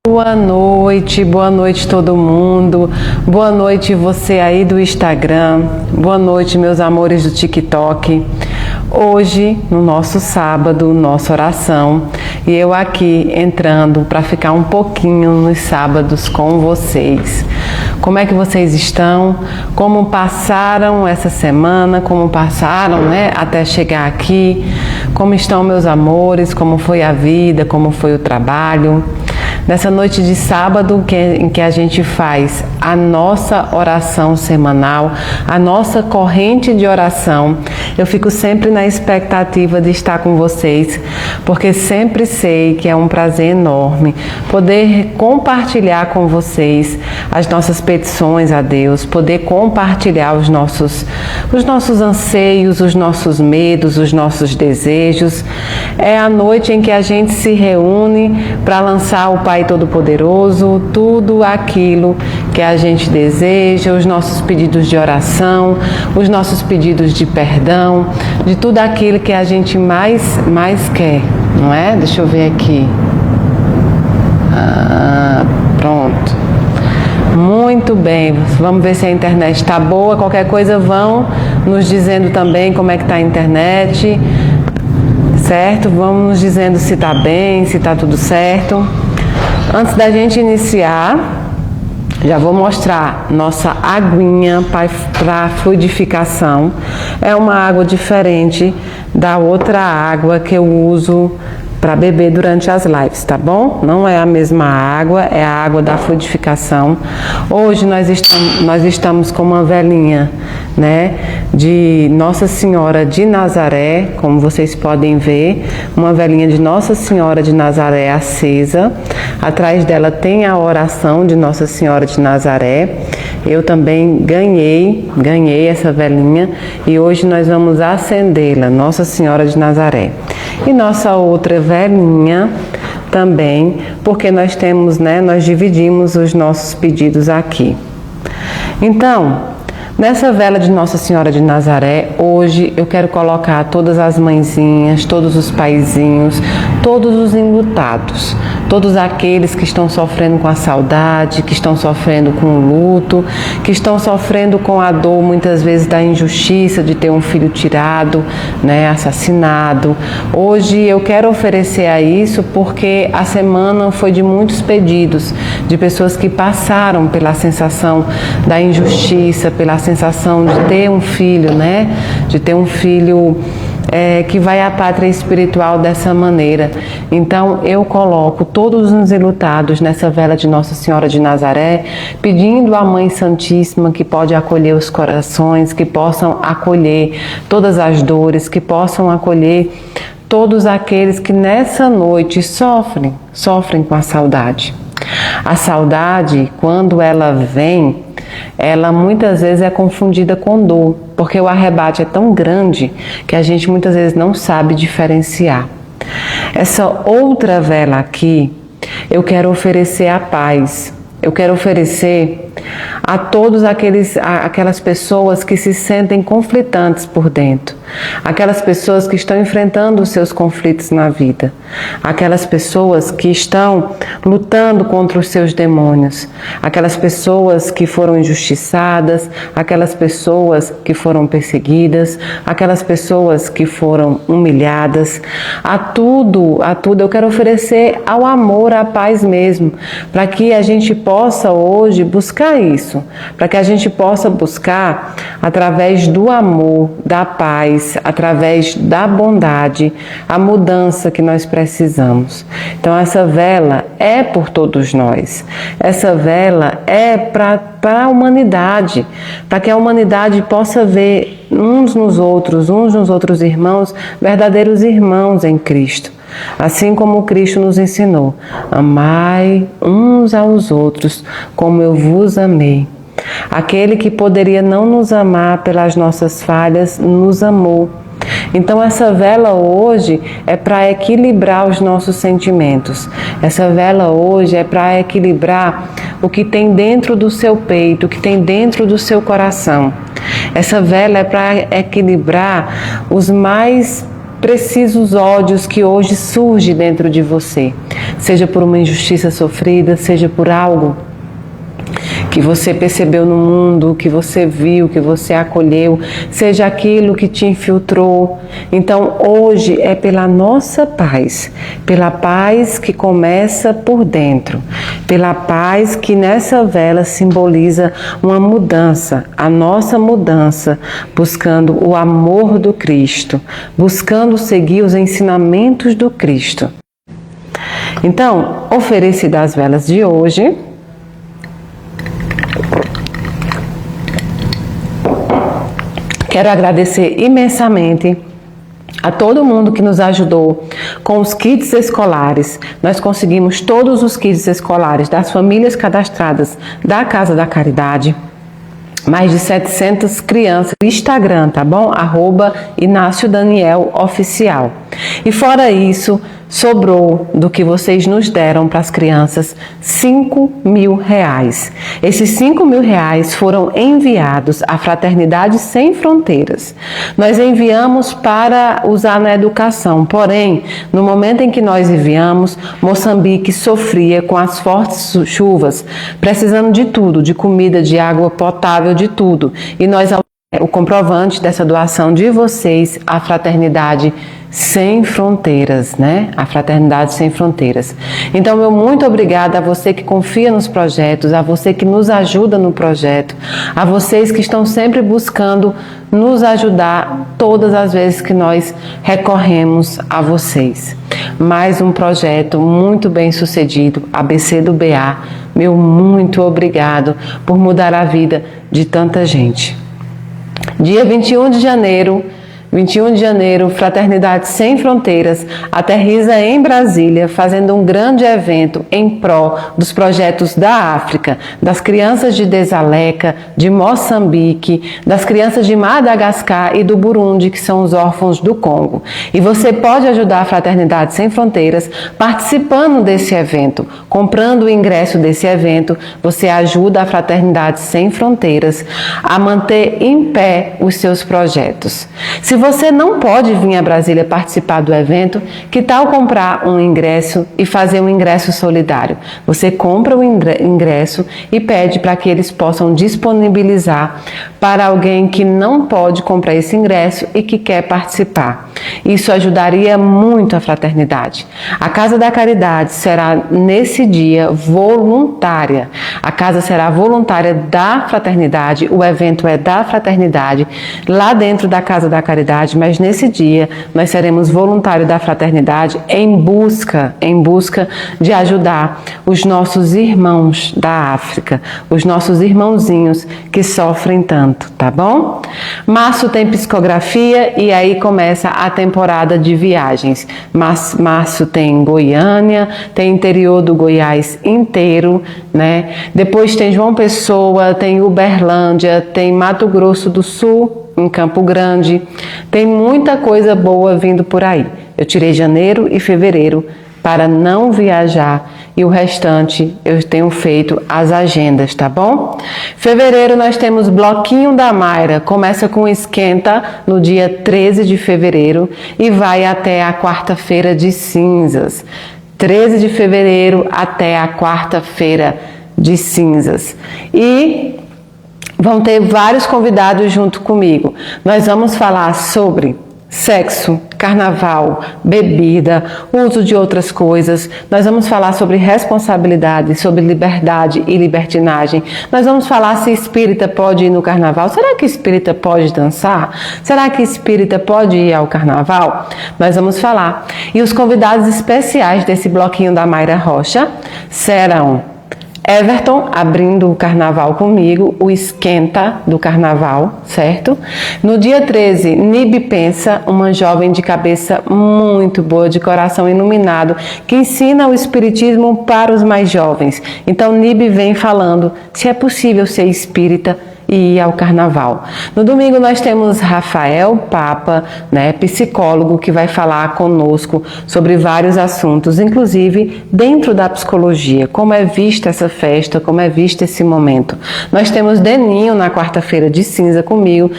Boa noite todo mundo, boa noite você aí do Instagram, boa noite meus amores do TikTok. Hoje, no nosso sábado, nossa oração, e eu aqui entrando para ficar um pouquinho nos sábados com vocês. Como é que vocês estão? Como passaram essa semana? Como passaram, até chegar aqui? Como estão meus amores? Como foi a vida? Como foi o trabalho? Nessa noite de sábado em que a gente faz a nossa oração semanal, a nossa corrente de oração, eu fico sempre na expectativa de estar com vocês, porque sempre sei que é um prazer enorme poder compartilhar com vocês as nossas petições a Deus, poder compartilhar os nossos anseios, os nossos medos, os nossos desejos. É a noite em que a gente se reúne para lançar o Pai Todo-Poderoso tudo aquilo que a gente deseja, os nossos pedidos de oração, os nossos pedidos de perdão, de tudo aquilo que a gente mais quer, não é? Deixa eu ver aqui. Pronto. Muito bem, vamos ver se a internet está boa. Qualquer coisa vão nos dizendo também como é que está a internet, certo? Vamos nos dizendo se está bem, se está tudo certo. Antes da gente iniciar, já vou mostrar nossa aguinha para fluidificação. É uma água diferente da outra água que eu uso para beber durante as lives, tá bom? Não é a mesma água, é a água da fluidificação. Hoje nós estamos com uma velinha, de Nossa Senhora de Nazaré, como vocês podem ver, uma velinha de Nossa Senhora de Nazaré acesa. Atrás dela tem a oração de Nossa Senhora de Nazaré. Eu também ganhei essa velinha e hoje nós vamos acendê-la, Nossa Senhora de Nazaré. E nossa outra velinha também, porque nós temos, nós dividimos os nossos pedidos aqui. Então, nessa vela de Nossa Senhora de Nazaré, hoje eu quero colocar todas as mãezinhas, todos os paizinhos, todos os enlutados, todos aqueles que estão sofrendo com a saudade, que estão sofrendo com o luto, que estão sofrendo com a dor muitas vezes da injustiça de ter um filho tirado, assassinado. Hoje eu quero oferecer a isso porque a semana foi de muitos pedidos, de pessoas que passaram pela sensação da injustiça, pela sensação de ter um filho, de ter um filho que vai à pátria espiritual dessa maneira. Então eu coloco todos os enlutados nessa vela de Nossa Senhora de Nazaré, pedindo à Mãe Santíssima que pode acolher os corações, que possam acolher todas as dores, que possam acolher todos aqueles que nessa noite sofrem com a saudade. A saudade, quando ela vem, ela muitas vezes é confundida com dor, porque o arrebate é tão grande que a gente muitas vezes não sabe diferenciar. Essa outra vela aqui, eu quero oferecer a paz. Eu quero oferecer a todos aquelas pessoas que se sentem conflitantes por dentro, aquelas pessoas que estão enfrentando os seus conflitos na vida, aquelas pessoas que estão lutando contra os seus demônios, aquelas pessoas que foram injustiçadas, aquelas pessoas que foram perseguidas, aquelas pessoas que foram humilhadas. A tudo eu quero oferecer ao amor, à paz mesmo, para que a gente possa hoje buscar isso, para que a gente possa buscar através do amor, da paz, através da bondade, a mudança que nós precisamos. Então essa vela é por todos nós, essa vela é para a humanidade, para que a humanidade possa ver uns nos outros irmãos, verdadeiros irmãos em Cristo. Assim como Cristo nos ensinou, amai uns aos outros como eu vos amei. Aquele que poderia não nos amar pelas nossas falhas, nos amou. Então essa vela hoje é para equilibrar os nossos sentimentos. Essa vela hoje é para equilibrar o que tem dentro do seu peito, o que tem dentro do seu coração. Essa vela é para equilibrar os mais precisos ódios que hoje surgem dentro de você, seja por uma injustiça sofrida, seja por algo que você percebeu no mundo, que você viu, que você acolheu, seja aquilo que te infiltrou. Então, hoje é pela nossa paz, pela paz que começa por dentro, pela paz que nessa vela simboliza uma mudança, a nossa mudança, buscando o amor do Cristo, buscando seguir os ensinamentos do Cristo. Então, oferecida as velas de hoje, quero agradecer imensamente a todo mundo que nos ajudou com os kits escolares. Nós conseguimos todos os kits escolares das famílias cadastradas da Casa da Caridade. Mais de 700 crianças no Instagram, tá bom? @InácioDanielOficial. E fora isso, sobrou do que vocês nos deram para as crianças R$5.000. Esses R$5.000 foram enviados à Fraternidade Sem Fronteiras. Nós enviamos para usar na educação, porém, no momento em que nós enviamos, Moçambique sofria com as fortes chuvas, precisando de tudo, de comida, de água potável, de tudo. E nós, o comprovante dessa doação de vocês, à Fraternidade Sem Fronteiras, né? A Fraternidade Sem Fronteiras. Então, meu muito obrigada a você que confia nos projetos, a você que nos ajuda no projeto, a vocês que estão sempre buscando nos ajudar todas as vezes que nós recorremos a vocês. Mais um projeto muito bem sucedido, ABC do BA. Meu muito obrigado por mudar a vida de tanta gente. Dia 21 de janeiro, Fraternidade Sem Fronteiras aterriza em Brasília, fazendo um grande evento em pró dos projetos da África, das crianças de Desaleca, de Moçambique, das crianças de Madagascar e do Burundi, que são os órfãos do Congo. E você pode ajudar a Fraternidade Sem Fronteiras participando desse evento, comprando o ingresso desse evento. Você ajuda a Fraternidade Sem Fronteiras a manter em pé os seus projetos. Se você não pode vir a Brasília participar do evento, que tal comprar um ingresso e fazer um ingresso solidário? Você compra o ingresso e pede para que eles possam disponibilizar para alguém que não pode comprar esse ingresso e que quer participar. Isso ajudaria muito a fraternidade. A Casa da Caridade será nesse dia voluntária. A casa será voluntária da fraternidade, o evento é da fraternidade, lá dentro da Casa da Caridade, mas nesse dia nós seremos voluntários da fraternidade em busca de ajudar os nossos irmãos da África, os nossos irmãozinhos que sofrem tanto, tá bom? Março tem psicografia e aí começa a temporada de viagens. Março tem Goiânia, tem interior do Goiás inteiro, né? Depois tem João Pessoa, tem Uberlândia, tem Mato Grosso do Sul, em Campo Grande. Tem muita coisa boa vindo por aí. Eu tirei janeiro e fevereiro para não viajar e o restante eu tenho feito as agendas, tá bom? Fevereiro nós temos Bloquinho da Mayra, começa com esquenta no dia 13 de fevereiro e vai até a quarta-feira de cinzas. 13 de fevereiro até a quarta-feira de cinzas. E vão ter vários convidados junto comigo. Nós vamos falar sobre sexo, carnaval, bebida, uso de outras coisas. Nós vamos falar sobre responsabilidade, sobre liberdade e libertinagem. Nós vamos falar se espírita pode ir no carnaval. Será que espírita pode dançar? Será que espírita pode ir ao carnaval? Nós vamos falar. E os convidados especiais desse bloquinho da Mayra Rocha serão Everton, abrindo o carnaval comigo, o esquenta do carnaval, certo? No dia 13, Nibe Pensa, uma jovem de cabeça muito boa, de coração iluminado, que ensina o espiritismo para os mais jovens. Então, Nibe vem falando se é possível ser espírita e ir ao carnaval. No domingo nós temos Rafael Papa, né, psicólogo, que vai falar conosco sobre vários assuntos, inclusive dentro da psicologia, como é vista essa festa, como é visto esse momento. Nós temos Deninho na quarta-feira de cinza comigo,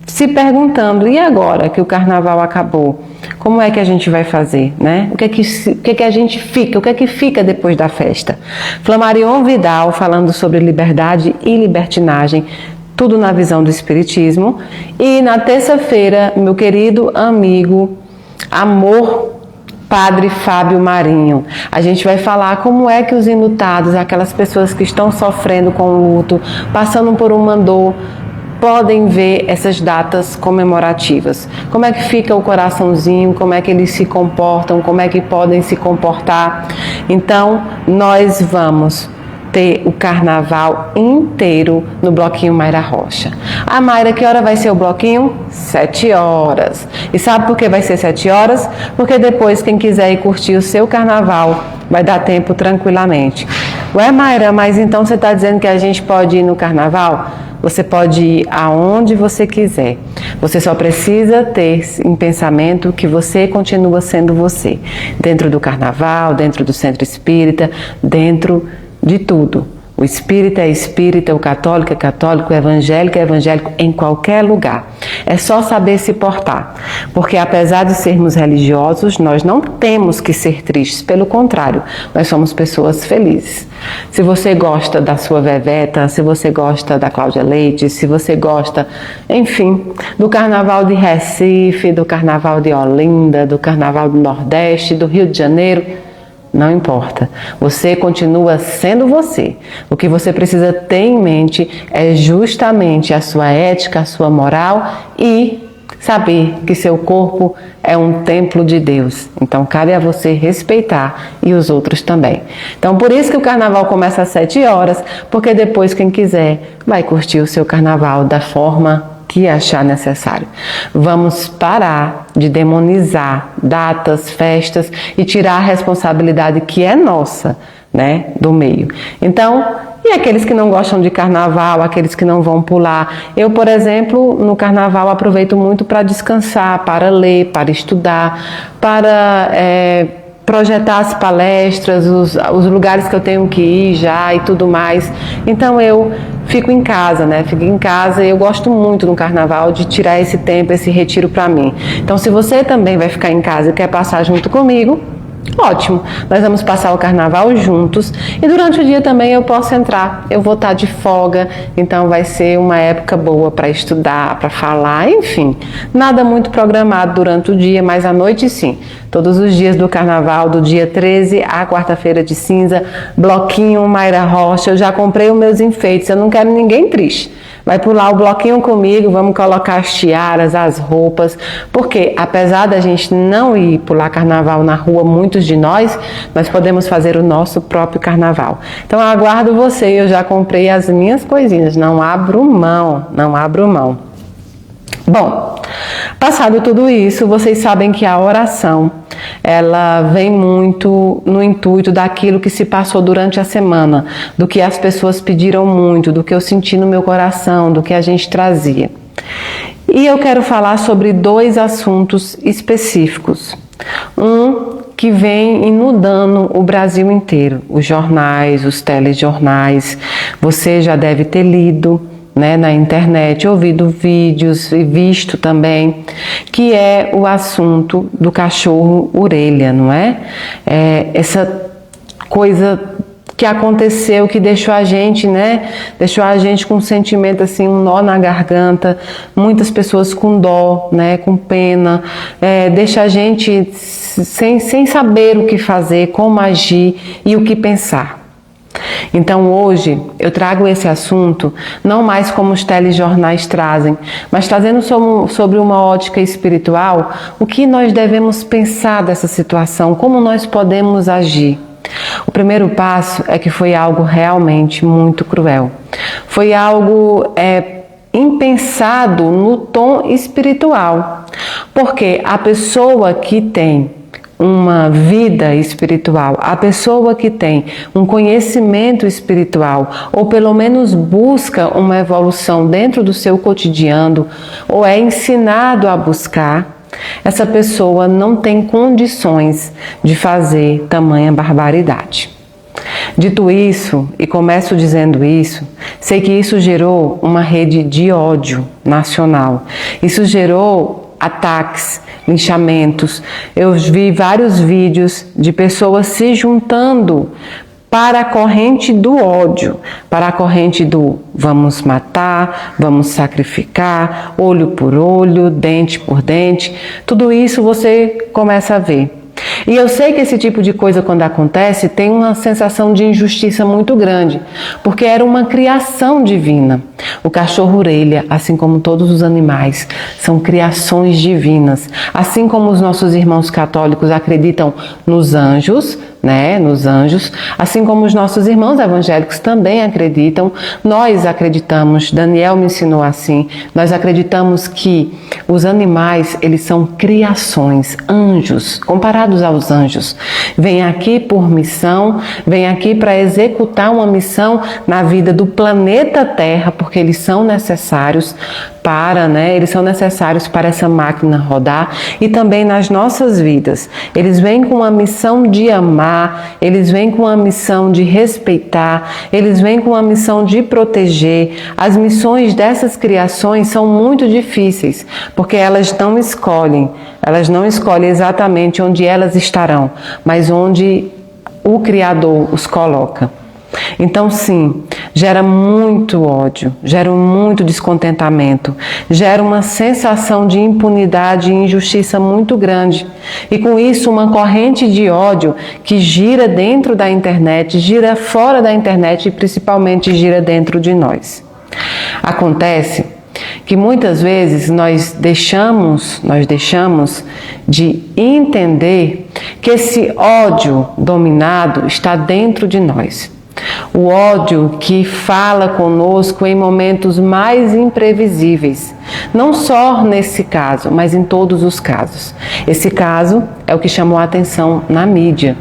se perguntando, e agora que o carnaval acabou? Como é que a gente vai fazer, né? O que é que a gente fica? O que é que fica depois da festa? Flamarion Vidal falando sobre liberdade e libertinagem, tudo na visão do Espiritismo. E na terça-feira, meu querido amigo, amor, Padre Fábio Marinho. A gente vai falar como é que os enlutados, aquelas pessoas que estão sofrendo com o luto, passando por uma dor, podem ver essas datas comemorativas. Como é que fica o coraçãozinho, como é que eles se comportam, como é que podem se comportar. Então, nós vamos ter o carnaval inteiro no Bloquinho Mayra Rocha. Ah, Mayra, que hora vai ser o bloquinho? 7 horas. E sabe por que vai ser 7 horas? Porque depois quem quiser ir curtir o seu carnaval vai dar tempo tranquilamente. Ué, Mayra, mas então você está dizendo que a gente pode ir no carnaval? Você pode ir aonde você quiser. Você só precisa ter em pensamento que você continua sendo você. Dentro do carnaval, dentro do centro espírita, dentro de tudo. O espírita é espírita, o católico é católico, o evangélico é evangélico, em qualquer lugar. É só saber se portar. Porque apesar de sermos religiosos, nós não temos que ser tristes. Pelo contrário, nós somos pessoas felizes. Se você gosta da sua Veveta, se você gosta da Cláudia Leite, se você gosta, enfim, do Carnaval de Recife, do Carnaval de Olinda, do Carnaval do Nordeste, do Rio de Janeiro, não importa, você continua sendo você. O que você precisa ter em mente é justamente a sua ética, a sua moral e saber que seu corpo é um templo de Deus. Então cabe a você respeitar e os outros também. Então por isso que o carnaval começa às 7 horas, porque depois quem quiser vai curtir o seu carnaval da forma que achar necessário. Vamos parar de demonizar datas, festas e tirar a responsabilidade que é nossa, né, do meio. Então, e aqueles que não gostam de carnaval, aqueles que não vão pular? Eu, por exemplo, no carnaval aproveito muito para descansar, para ler, para estudar, para projetar as palestras, os lugares que eu tenho que ir já e tudo mais. Então eu fico em casa, né? Fico em casa e eu gosto muito no carnaval de tirar esse tempo, esse retiro para mim. Então se você também vai ficar em casa e quer passar junto comigo, ótimo, nós vamos passar o carnaval juntos e durante o dia também eu posso entrar, eu vou estar de folga, então vai ser uma época boa para estudar, para falar, enfim, nada muito programado durante o dia, mas à noite sim, todos os dias do carnaval, do dia 13 à quarta-feira de cinza, Bloquinho Mayra Rocha, eu já comprei os meus enfeites, eu não quero ninguém triste. Vai pular o bloquinho comigo, vamos colocar as tiaras, as roupas, porque apesar da gente não ir pular carnaval na rua, muitos de nós podemos fazer o nosso próprio carnaval. Então eu aguardo você, eu já comprei as minhas coisinhas, não abro mão, não abro mão. Bom, passado tudo isso, vocês sabem que a oração, ela vem muito no intuito daquilo que se passou durante a semana, do que as pessoas pediram muito, do que eu senti no meu coração, do que a gente trazia. E eu quero falar sobre 2 assuntos específicos. Um que vem inundando o Brasil inteiro, os jornais, os telejornais, você já deve ter lido, né, na internet, ouvido vídeos e visto também, que é o assunto do cachorro orelha, não é? Essa coisa que aconteceu, que deixou a gente, né? Deixou a gente com um sentimento assim, um nó na garganta, muitas pessoas com dó, né? Com pena, deixa a gente sem saber o que fazer, como agir e o que pensar. Então hoje eu trago esse assunto não mais como os telejornais trazem, mas trazendo sobre uma ótica espiritual, o que nós devemos pensar dessa situação, como nós podemos agir. O primeiro passo é que foi algo realmente muito cruel. Foi algo impensado no tom espiritual, porque a pessoa que tem uma vida espiritual, a pessoa que tem um conhecimento espiritual, ou pelo menos busca uma evolução dentro do seu cotidiano, ou é ensinado a buscar, essa pessoa não tem condições de fazer tamanha barbaridade. Dito isso, e começo dizendo isso, sei que isso gerou uma rede de ódio nacional. Isso gerou ataques, linchamentos. Eu vi vários vídeos de pessoas se juntando para a corrente do ódio, para a corrente do vamos matar, vamos sacrificar, olho por olho, dente por dente. Tudo isso você começa a ver. E eu sei que esse tipo de coisa, quando acontece, tem uma sensação de injustiça muito grande, porque era uma criação divina. O cachorro-orelha, assim como todos os animais, são criações divinas. Assim como os nossos irmãos católicos acreditam nos anjos, nos anjos, assim como os nossos irmãos evangélicos também acreditam, nós acreditamos, Daniel me ensinou assim, nós acreditamos que os animais, eles são criações, anjos, comparados aos anjos. Vêm aqui por missão, vêm aqui para executar uma missão na vida do planeta Terra, porque eles são necessários eles são necessários para essa máquina rodar, e também nas nossas vidas. Eles vêm com a missão de amar, eles vêm com a missão de respeitar, eles vêm com a missão de proteger. As missões dessas criações são muito difíceis, porque elas não escolhem exatamente onde elas estarão, mas onde o Criador os coloca. Então, sim, gera muito ódio, gera muito descontentamento, gera uma sensação de impunidade e injustiça muito grande. E com isso, uma corrente de ódio que gira dentro da internet, gira fora da internet e principalmente gira dentro de nós. Acontece que muitas vezes nós deixamos de entender que esse ódio dominado está dentro de nós. O ódio que fala conosco em momentos mais imprevisíveis. Não só nesse caso, mas em todos os casos. Esse caso é o que chamou a atenção na mídia.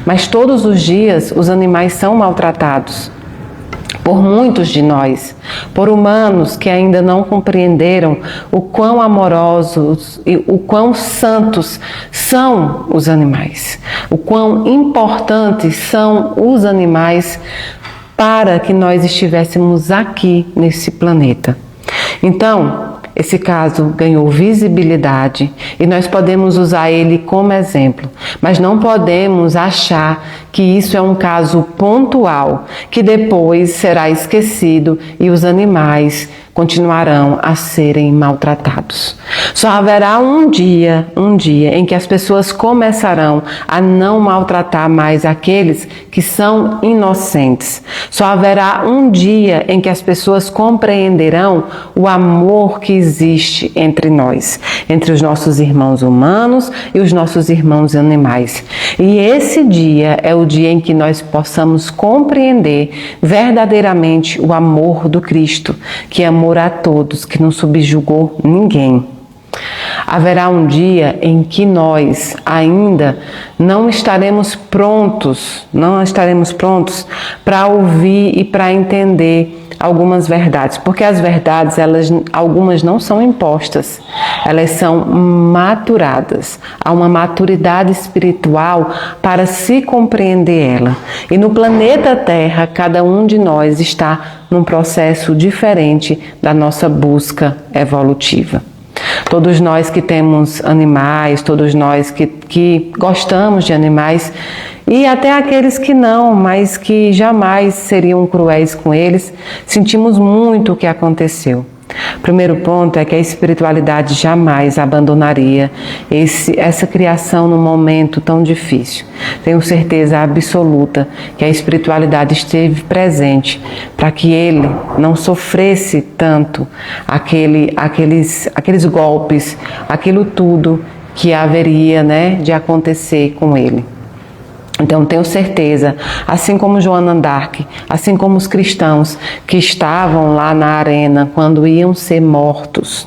Mas todos os dias os animais são maltratados. Por muitos de nós, por humanos que ainda não compreenderam o quão amorosos e o quão santos são os animais, o quão importantes são os animais para que nós estivéssemos aqui nesse planeta. Então, esse caso ganhou visibilidade e nós podemos usar ele como exemplo, mas não podemos achar que isso é um caso pontual, que depois será esquecido e os animais continuarão a serem maltratados. Só haverá um dia em que as pessoas começarão a não maltratar mais aqueles que são inocentes. Só haverá um dia em que as pessoas compreenderão o amor que existe entre nós, entre os nossos irmãos humanos e os nossos irmãos animais. E esse dia é o dia em que nós possamos compreender verdadeiramente o amor do Cristo, que amou a todos, que não subjugou ninguém. Haverá um dia em que nós ainda não estaremos prontos para ouvir e para entender algumas verdades, porque as verdades, algumas não são impostas, elas são maturadas. Há uma maturidade espiritual para se compreender ela. E no planeta Terra, cada um de nós está num processo diferente da nossa busca evolutiva. Todos nós que temos animais, todos nós que gostamos de animais, e até aqueles que não, mas que jamais seriam cruéis com eles, sentimos muito o que aconteceu. O primeiro ponto é que a espiritualidade jamais abandonaria essa criação num momento tão difícil. Tenho certeza absoluta que a espiritualidade esteve presente para que ele não sofresse tanto aqueles golpes, aquilo tudo que haveria, de acontecer com ele. Então, tenho certeza, assim como Joana d'Arc, assim como os cristãos que estavam lá na arena quando iam ser mortos,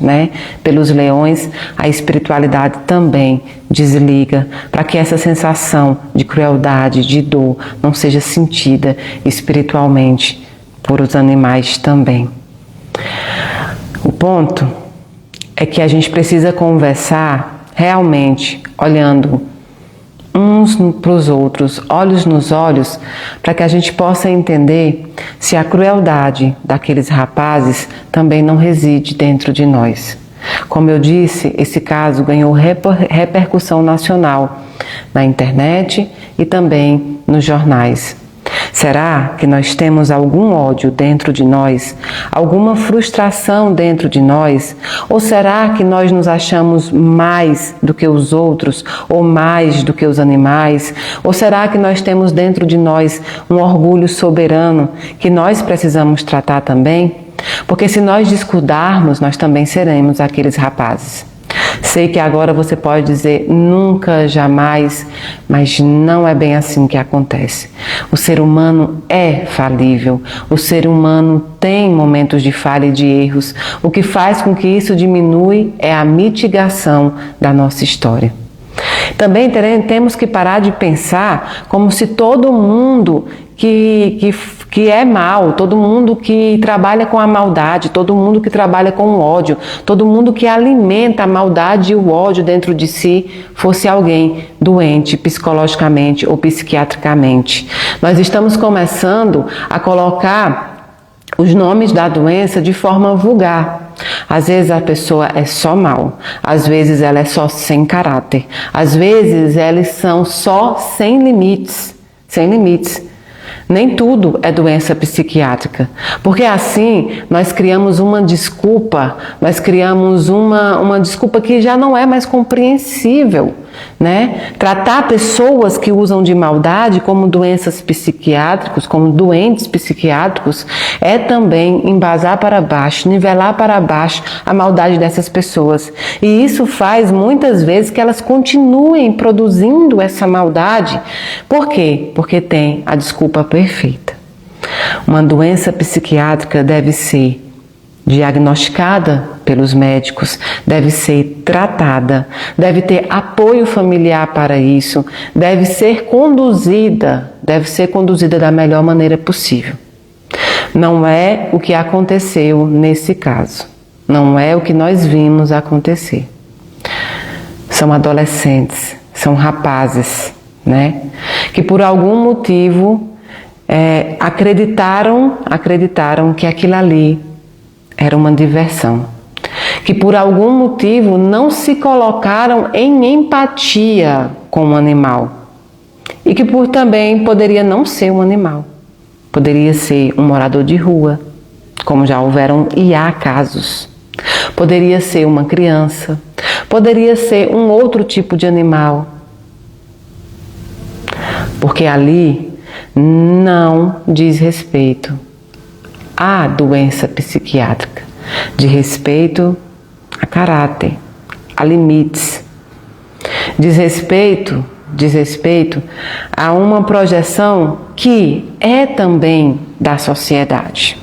pelos leões, a espiritualidade também desliga para que essa sensação de crueldade, de dor, não seja sentida espiritualmente por os animais também. O ponto é que a gente precisa conversar realmente olhando uns para os outros, olhos nos olhos, para que a gente possa entender se a crueldade daqueles rapazes também não reside dentro de nós. Como eu disse, esse caso ganhou repercussão nacional na internet e também nos jornais. Será que nós temos algum ódio dentro de nós? Alguma frustração dentro de nós? Ou será que nós nos achamos mais do que os outros? Ou mais do que os animais? Ou será que nós temos dentro de nós um orgulho soberano que nós precisamos tratar também? Porque se nós descuidarmos, nós também seremos aqueles rapazes. Sei que agora você pode dizer nunca, jamais, mas não é bem assim que acontece. O ser humano é falível, o ser humano tem momentos de falha e de erros. O que faz com que isso diminui é a mitigação da nossa história. Também temos que parar de pensar como se todo mundo que é mal, todo mundo que trabalha com a maldade, todo mundo que trabalha com o ódio, todo mundo que alimenta a maldade e o ódio dentro de si fosse alguém doente psicologicamente ou psiquiatricamente. Nós estamos começando a colocar os nomes da doença de forma vulgar. Às vezes a pessoa é só mal, às vezes ela é só sem caráter, às vezes elas são só sem limites, sem limites. Nem tudo é doença psiquiátrica, porque assim nós criamos uma desculpa, uma desculpa que já não é mais compreensível, né? Tratar pessoas que usam de maldade como doenças psiquiátricas, como doentes psiquiátricos, é também embasar para baixo, nivelar para baixo a maldade dessas pessoas. E isso faz muitas vezes que elas continuem produzindo essa maldade. Por quê? Porque tem a desculpa perfeita. Uma doença psiquiátrica deve ser diagnosticada pelos médicos, deve ser tratada, deve ter apoio familiar para isso, deve ser conduzida da melhor maneira possível. Não é o que aconteceu nesse caso, não é o que nós vimos acontecer. São adolescentes, são rapazes, né? Que por algum motivo acreditaram que aquilo ali era uma diversão, que por algum motivo não se colocaram em empatia com o animal e que também poderia não ser um animal, poderia ser um morador de rua, como já houveram e há casos, poderia ser uma criança, poderia ser um outro tipo de animal, porque ali não diz respeito à doença psiquiátrica, de respeito a caráter, a limites, diz respeito a uma projeção que é também da sociedade.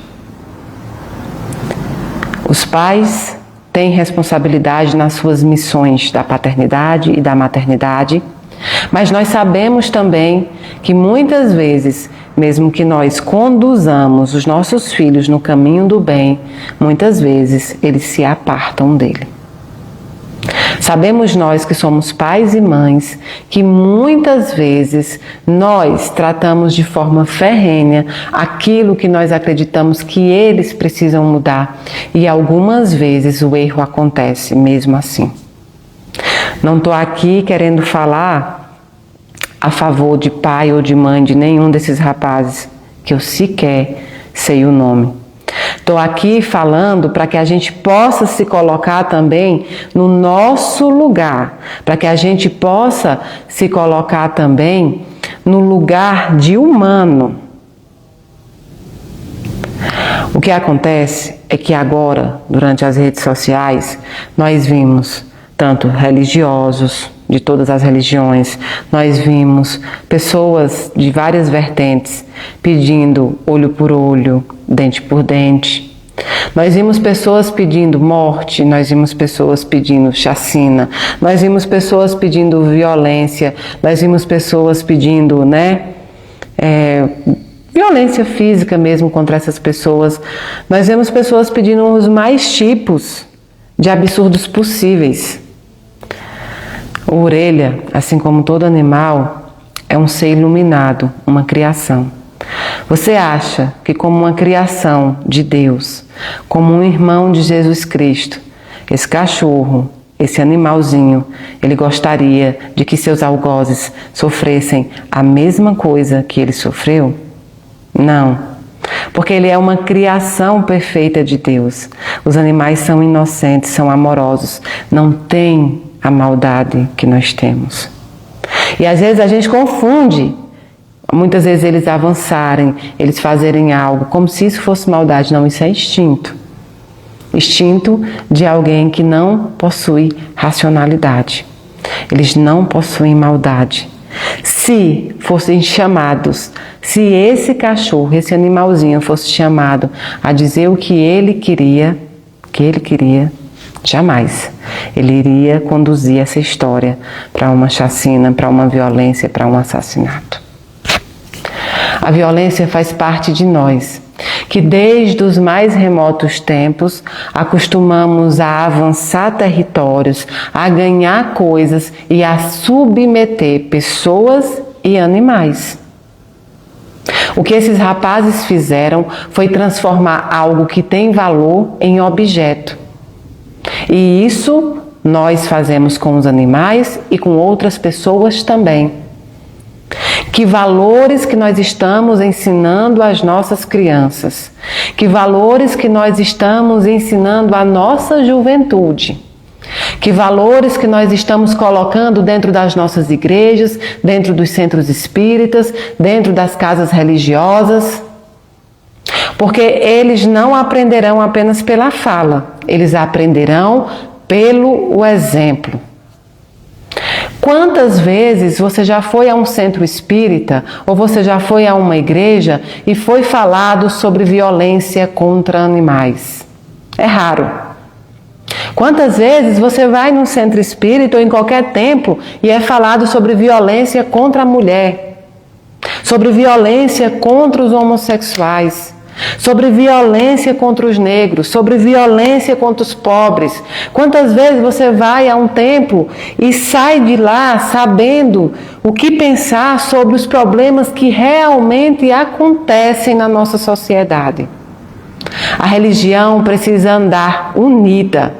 Os pais têm responsabilidade nas suas missões da paternidade e da maternidade, mas nós sabemos também que muitas vezes, mesmo que nós conduzamos os nossos filhos no caminho do bem, muitas vezes eles se apartam dele. Sabemos nós que somos pais e mães que muitas vezes nós tratamos de forma ferrenha aquilo que nós acreditamos que eles precisam mudar e algumas vezes o erro acontece mesmo assim. Não estou aqui querendo falar a favor de pai ou de mãe de nenhum desses rapazes, que eu sequer sei o nome. Estou aqui falando para que a gente possa se colocar também no nosso lugar, para que a gente possa se colocar também no lugar de humano. O que acontece é que agora, durante as redes sociais, nós vimos tanto religiosos, de todas as religiões, nós vimos pessoas de várias vertentes pedindo olho por olho, dente por dente. Nós vimos pessoas pedindo morte, nós vimos pessoas pedindo chacina, nós vimos pessoas pedindo violência, nós vimos pessoas pedindo, violência física mesmo contra essas pessoas. Nós vemos pessoas pedindo os mais tipos de absurdos possíveis. A orelha, assim como todo animal, é um ser iluminado, uma criação. Você acha que como uma criação de Deus, como um irmão de Jesus Cristo, esse cachorro, esse animalzinho, ele gostaria de que seus algozes sofressem a mesma coisa que ele sofreu? Não, porque ele é uma criação perfeita de Deus. Os animais são inocentes, são amorosos, não têm a maldade que nós temos. E às vezes a gente confunde, muitas vezes eles avançarem, eles fazerem algo como se isso fosse maldade. Não, isso é instinto. Instinto de alguém que não possui racionalidade. Eles não possuem maldade. Se fossem chamados, se esse cachorro, esse animalzinho fosse chamado a dizer o que ele queria, jamais ele iria conduzir essa história para uma chacina, para uma violência, para um assassinato. A violência faz parte de nós, que desde os mais remotos tempos acostumamos a avançar territórios, a ganhar coisas e a submeter pessoas e animais. O que esses rapazes fizeram foi transformar algo que tem valor em objeto. E isso nós fazemos com os animais e com outras pessoas também. Que valores que nós estamos ensinando às nossas crianças? Que valores que nós estamos ensinando à nossa juventude? Que valores que nós estamos colocando dentro das nossas igrejas, dentro dos centros espíritas, dentro das casas religiosas? Porque eles não aprenderão apenas pela fala, eles aprenderão pelo exemplo. Quantas vezes você já foi a um centro espírita ou você já foi a uma igreja e foi falado sobre violência contra animais? É raro. Quantas vezes você vai num centro espírita ou em qualquer templo e é falado sobre violência contra a mulher, sobre violência contra os homossexuais, sobre violência contra os negros, sobre violência contra os pobres? Quantas vezes você vai a um templo e sai de lá sabendo o que pensar sobre os problemas que realmente acontecem na nossa sociedade? A religião precisa andar unida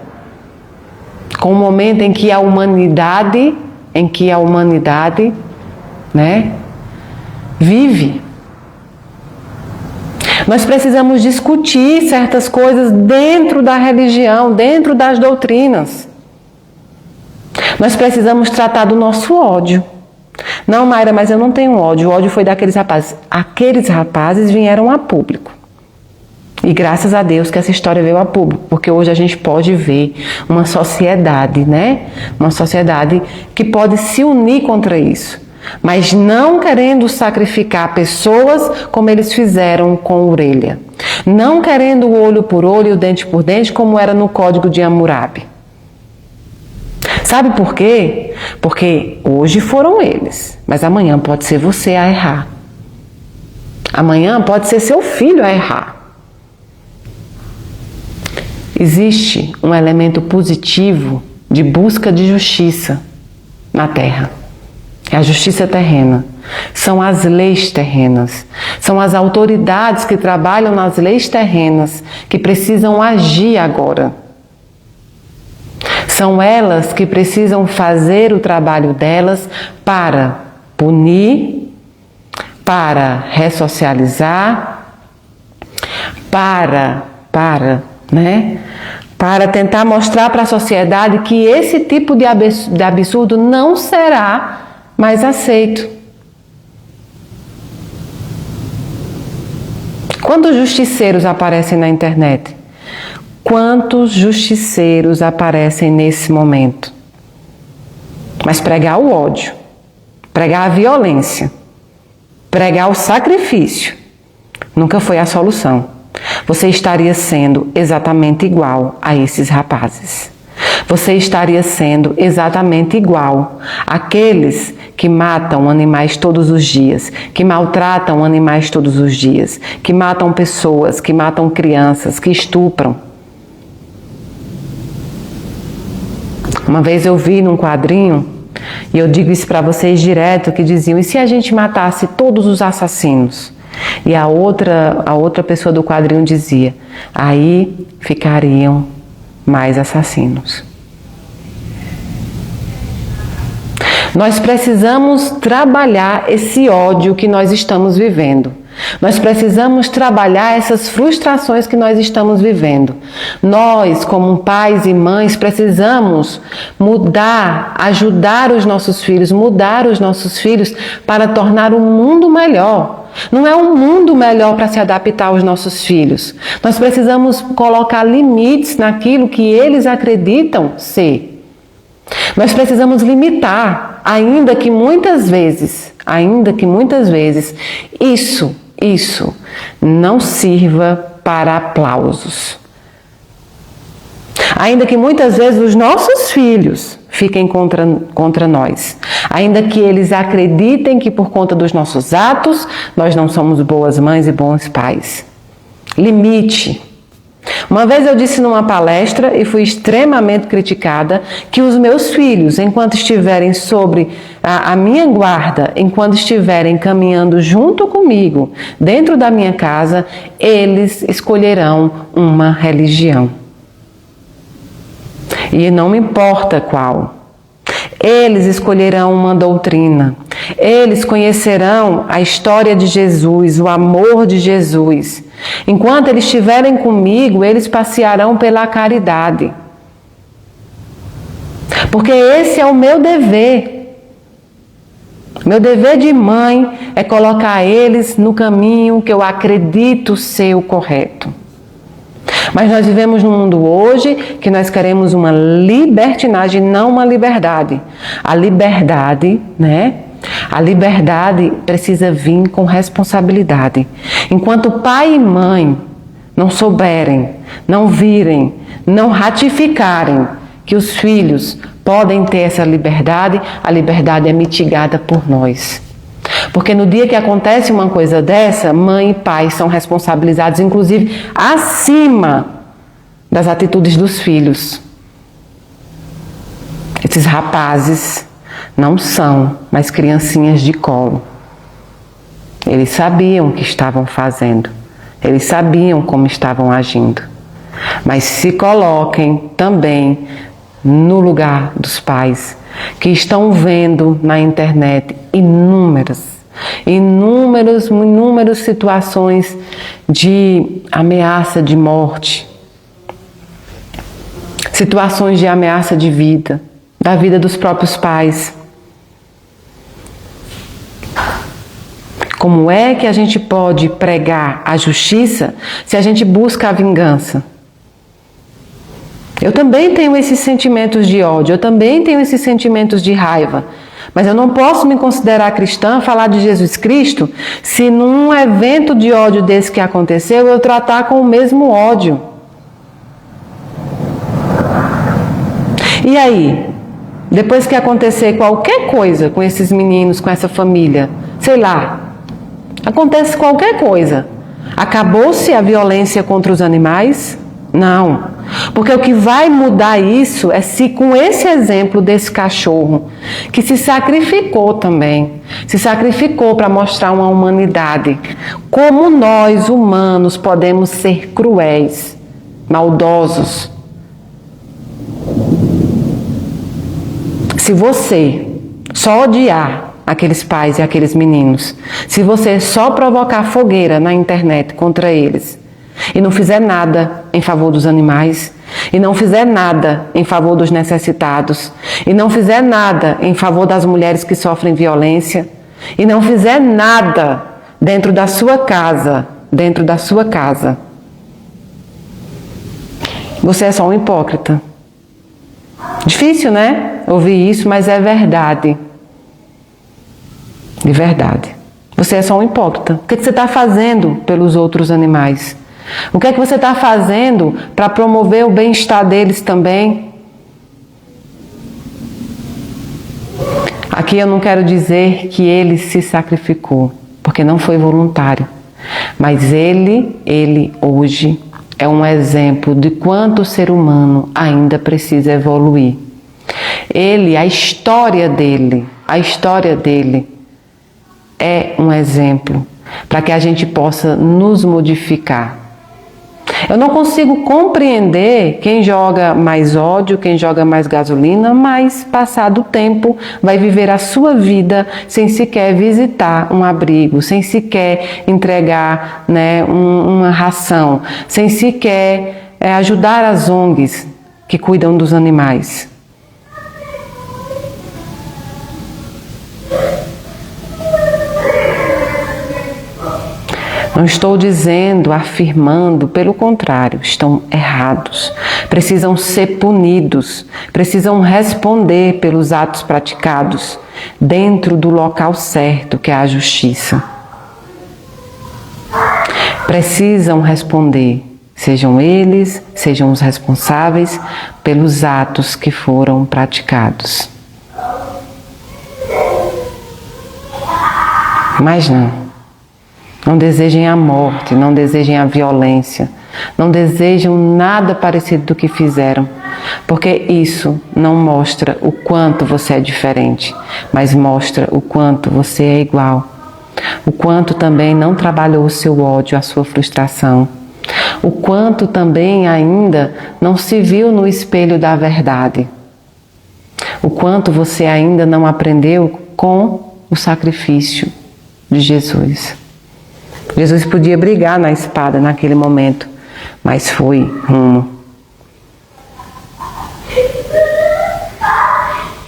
com o momento em que a humanidade, vive. Nós precisamos discutir certas coisas dentro da religião, dentro das doutrinas. Nós precisamos tratar do nosso ódio. Não, Mayra, mas eu não tenho ódio. O ódio foi daqueles rapazes. Aqueles rapazes vieram a público. E graças a Deus que essa história veio a público, porque hoje a gente pode ver uma sociedade, Uma sociedade que pode se unir contra isso, mas não querendo sacrificar pessoas como eles fizeram com a orelha. Não querendo o olho por olho e o dente por dente, como era no Código de Hammurabi. Sabe por quê? Porque hoje foram eles, mas amanhã pode ser você a errar. Amanhã pode ser seu filho a errar. Existe um elemento positivo de busca de justiça na Terra. É a justiça terrena. São as leis terrenas. São as autoridades que trabalham nas leis terrenas que precisam agir agora. São elas que precisam fazer o trabalho delas para punir, para ressocializar, para tentar mostrar para a sociedade que esse tipo de absurdo não será mais aceito. Quantos justiceiros aparecem na internet? Quantos justiceiros aparecem nesse momento? Mas pregar o ódio, pregar a violência, pregar o sacrifício, nunca foi a solução. Você estaria sendo exatamente igual a esses rapazes. Você estaria sendo exatamente igual àqueles que matam animais todos os dias, que maltratam animais todos os dias, que matam pessoas, que matam crianças, que estupram. Uma vez eu vi num quadrinho E eu digo isso para vocês direto, que diziam, e se a gente matasse todos os assassinos? E a outra pessoa do quadrinho dizia, aí ficariam mais assassinos. Nós precisamos trabalhar esse ódio que nós estamos vivendo. Nós precisamos trabalhar essas frustrações que nós estamos vivendo. Nós, como pais e mães, precisamos mudar, ajudar os nossos filhos, mudar os nossos filhos para tornar o mundo melhor. Não é um mundo melhor para se adaptar aos nossos filhos. Nós precisamos colocar limites naquilo que eles acreditam ser. Nós precisamos limitar, ainda que muitas vezes, isso não sirva para aplausos. Ainda que muitas vezes os nossos filhos fiquem contra nós. Ainda que eles acreditem que por conta dos nossos atos, nós não somos boas mães e bons pais. Limite. Uma vez eu disse numa palestra, e fui extremamente criticada, que os meus filhos, enquanto estiverem sobre a minha guarda, enquanto estiverem caminhando junto comigo, dentro da minha casa, eles escolherão uma religião. E não me importa qual. Eles escolherão uma doutrina. Eles conhecerão a história de Jesus, o amor de Jesus. Enquanto eles estiverem comigo, eles passearão pela caridade. Porque esse é o meu dever. Meu dever de mãe é colocar eles no caminho que eu acredito ser o correto. Mas nós vivemos num mundo hoje que nós queremos uma libertinagem, não uma liberdade. A liberdade, A liberdade precisa vir com responsabilidade. Enquanto pai e mãe não souberem, não virem, não ratificarem que os filhos podem ter essa liberdade, a liberdade é mitigada por nós. Porque no dia que acontece uma coisa dessa, mãe e pai são responsabilizados, inclusive, acima das atitudes dos filhos. Esses rapazes não são mais criancinhas de colo. Eles sabiam o que estavam fazendo. Eles sabiam como estavam agindo. Mas se coloquem também no lugar dos pais, que estão vendo na internet inúmeras situações de ameaça de morte, situações de ameaça de vida, da vida dos próprios pais. Como é que a gente pode pregar a justiça se a gente busca a vingança? Eu também tenho esses sentimentos de ódio, eu também tenho esses sentimentos de raiva. Mas eu não posso me considerar cristã, falar de Jesus Cristo, se num evento de ódio desse que aconteceu, eu tratar com o mesmo ódio. E aí, depois que acontecer qualquer coisa com esses meninos, com essa família, sei lá, acontece qualquer coisa, acabou-se a violência contra os animais? Não. Porque o que vai mudar isso é se com esse exemplo desse cachorro, que se sacrificou também, se sacrificou para mostrar uma humanidade, como nós humanos podemos ser cruéis, maldosos. Se você só odiar aqueles pais e aqueles meninos, se você só provocar fogueira na internet contra eles, e não fizer nada em favor dos animais, e não fizer nada em favor dos necessitados, e não fizer nada em favor das mulheres que sofrem violência, e não fizer nada dentro da sua casa, você é só um hipócrita. Difícil, né? Ouvir isso, mas é verdade. De verdade. Você é só um hipócrita. O que você está fazendo pelos outros animais? O que é que você está fazendo para promover o bem-estar deles também? Aqui eu não quero dizer que ele se sacrificou, porque não foi voluntário. Mas ele hoje é um exemplo de quanto o ser humano ainda precisa evoluir. Ele, a história dele é um exemplo para que a gente possa nos modificar. Eu não consigo compreender quem joga mais ódio, quem joga mais gasolina, mas passado o tempo vai viver a sua vida sem sequer visitar um abrigo, sem sequer entregar, né, uma ração, sem sequer ajudar as ONGs que cuidam dos animais. Não estou dizendo, afirmando, pelo contrário, estão errados. Precisam ser punidos, precisam responder pelos atos praticados dentro do local certo, que é a justiça. Precisam responder, sejam eles, sejam os responsáveis pelos atos que foram praticados. Mas não desejem a morte, não desejem a violência, não desejam nada parecido do que fizeram, porque isso não mostra o quanto você é diferente, mas mostra o quanto você é igual, o quanto também não trabalhou o seu ódio, a sua frustração, o quanto também ainda não se viu no espelho da verdade, o quanto você ainda não aprendeu com o sacrifício de Jesus. Jesus podia brigar na espada naquele momento, mas foi rumo.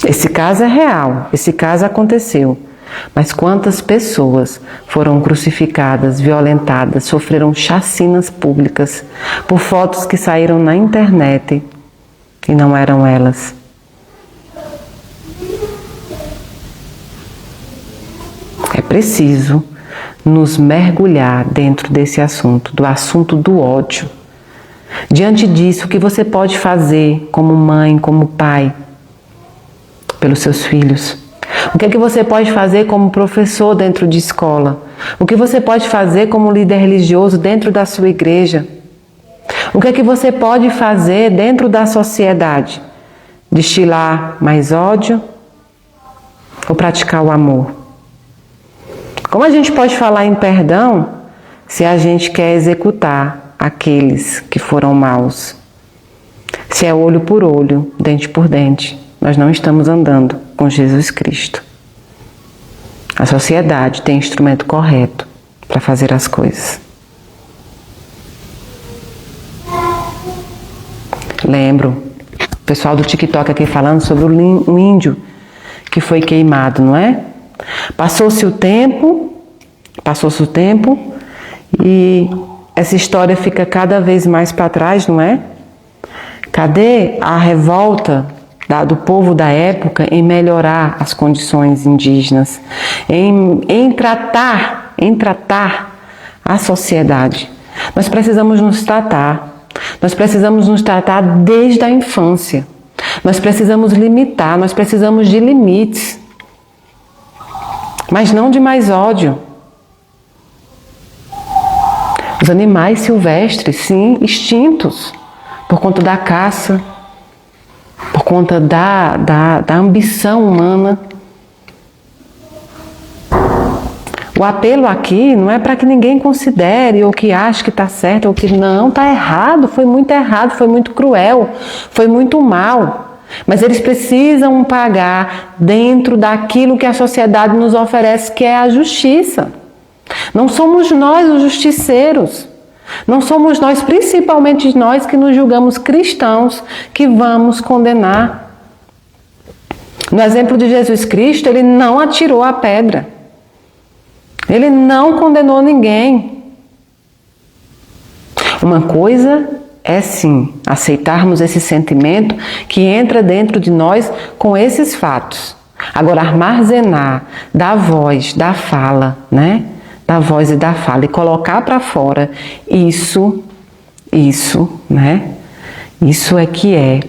Esse caso é real, esse caso aconteceu. Mas quantas pessoas foram crucificadas, violentadas, sofreram chacinas públicas por fotos que saíram na internet e não eram elas? É preciso nos mergulhar dentro desse assunto, do assunto do ódio. Diante disso, o que você pode fazer como mãe, como pai, pelos seus filhos? O que é que você pode fazer como professor dentro de escola? O que você pode fazer como líder religioso dentro da sua igreja? O que é que você pode fazer dentro da sociedade? Destilar mais ódio ou praticar o amor? Como a gente pode falar em perdão se a gente quer executar aqueles que foram maus? Se é olho por olho, dente por dente, nós não estamos andando com Jesus Cristo. A sociedade tem instrumento correto para fazer as coisas. Lembro, o pessoal do TikTok aqui falando sobre o índio que foi queimado, não é? Passou-se o tempo e essa história fica cada vez mais para trás, não é? Cadê a revolta do povo da época em melhorar as condições indígenas, em tratar a sociedade? Nós precisamos nos tratar desde a infância. Nós precisamos limitar, nós precisamos de limites. Mas não de mais ódio. Os animais silvestres, sim, extintos, por conta da caça, por conta da ambição humana. O apelo aqui não é para que ninguém considere ou que ache que está certo ou que não, está errado, foi muito cruel, foi muito mal. Mas eles precisam pagar dentro daquilo que a sociedade nos oferece, que é a justiça. Não somos nós os justiceiros. Não somos nós, principalmente nós que nos julgamos cristãos, que vamos condenar. No exemplo de Jesus Cristo, ele não atirou a pedra. Ele não condenou ninguém. Uma coisa é sim aceitarmos esse sentimento que entra dentro de nós com esses fatos. Agora, armazenar da voz, da fala, né? Da voz e da fala e colocar para fora, isso, né? Isso é que é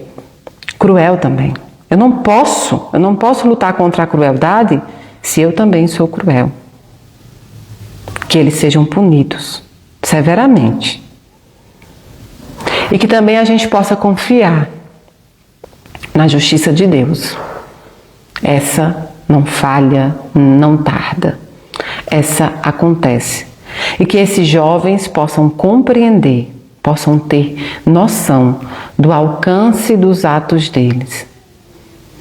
cruel também. Eu não posso lutar contra a crueldade se eu também sou cruel. Que eles sejam punidos severamente. E que também a gente possa confiar na justiça de Deus. Essa não falha, não tarda. Essa acontece. E que esses jovens possam compreender, possam ter noção do alcance dos atos deles.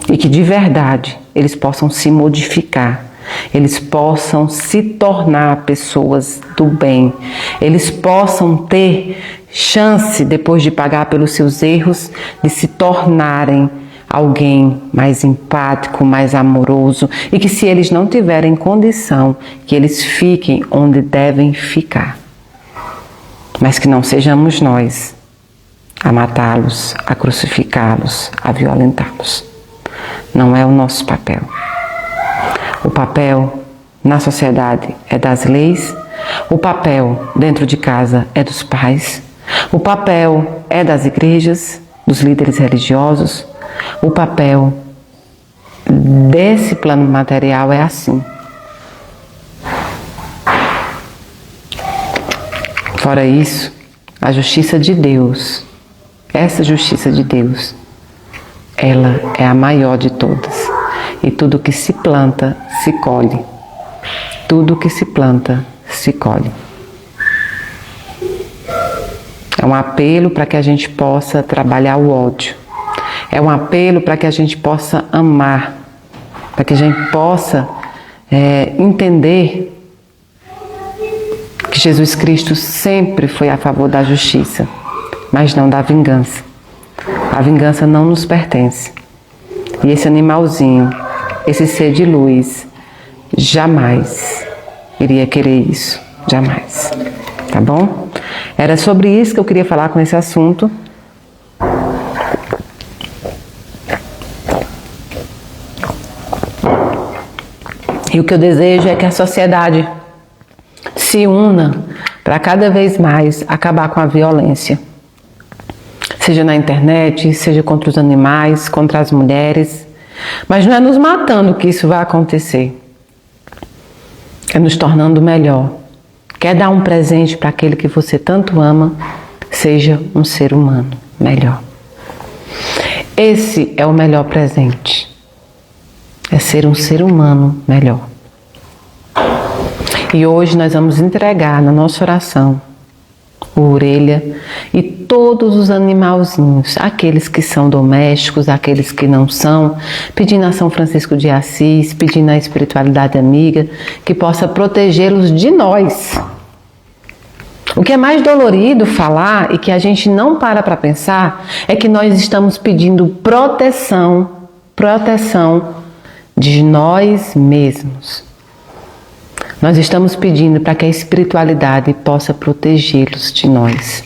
E que de verdade eles possam se modificar, eles possam se tornar pessoas do bem, eles possam ter chance, depois de pagar pelos seus erros, de se tornarem alguém mais empático, mais amoroso, e que se eles não tiverem condição, que eles fiquem onde devem ficar. Mas que não sejamos nós a matá-los, a crucificá-los, a violentá-los. Não é o nosso papel. O papel na sociedade é das leis, o papel dentro de casa é dos pais, o papel é das igrejas, dos líderes religiosos, o papel desse plano material é assim. Fora isso, a justiça de Deus, essa justiça de Deus, ela é a maior de todas. E tudo que se planta, se colhe. Tudo que se planta, se colhe. É um apelo para que a gente possa trabalhar o ódio. É um apelo para que a gente possa amar. Para que a gente possa entender que Jesus Cristo sempre foi a favor da justiça, mas não da vingança. A vingança não nos pertence. E esse animalzinho, esse ser de luz, jamais iria querer isso. Jamais. Tá bom? Era sobre isso que eu queria falar com esse assunto. E o que eu desejo é que a sociedade se una para cada vez mais acabar com a violência. Seja na internet, seja contra os animais, contra as mulheres. Mas não é nos matando que isso vai acontecer. É nos tornando melhor. Quer dar um presente para aquele que você tanto ama? Seja um ser humano melhor. Esse é o melhor presente. É ser um ser humano melhor. E hoje nós vamos entregar na nossa oração o orelha e todos os animalzinhos, aqueles que são domésticos, aqueles que não são, pedindo a São Francisco de Assis, pedindo a espiritualidade amiga, que possa protegê-los de nós. O que é mais dolorido falar e que a gente não para pensar é que nós estamos pedindo proteção de nós mesmos. Nós estamos pedindo para que a espiritualidade possa protegê-los de nós.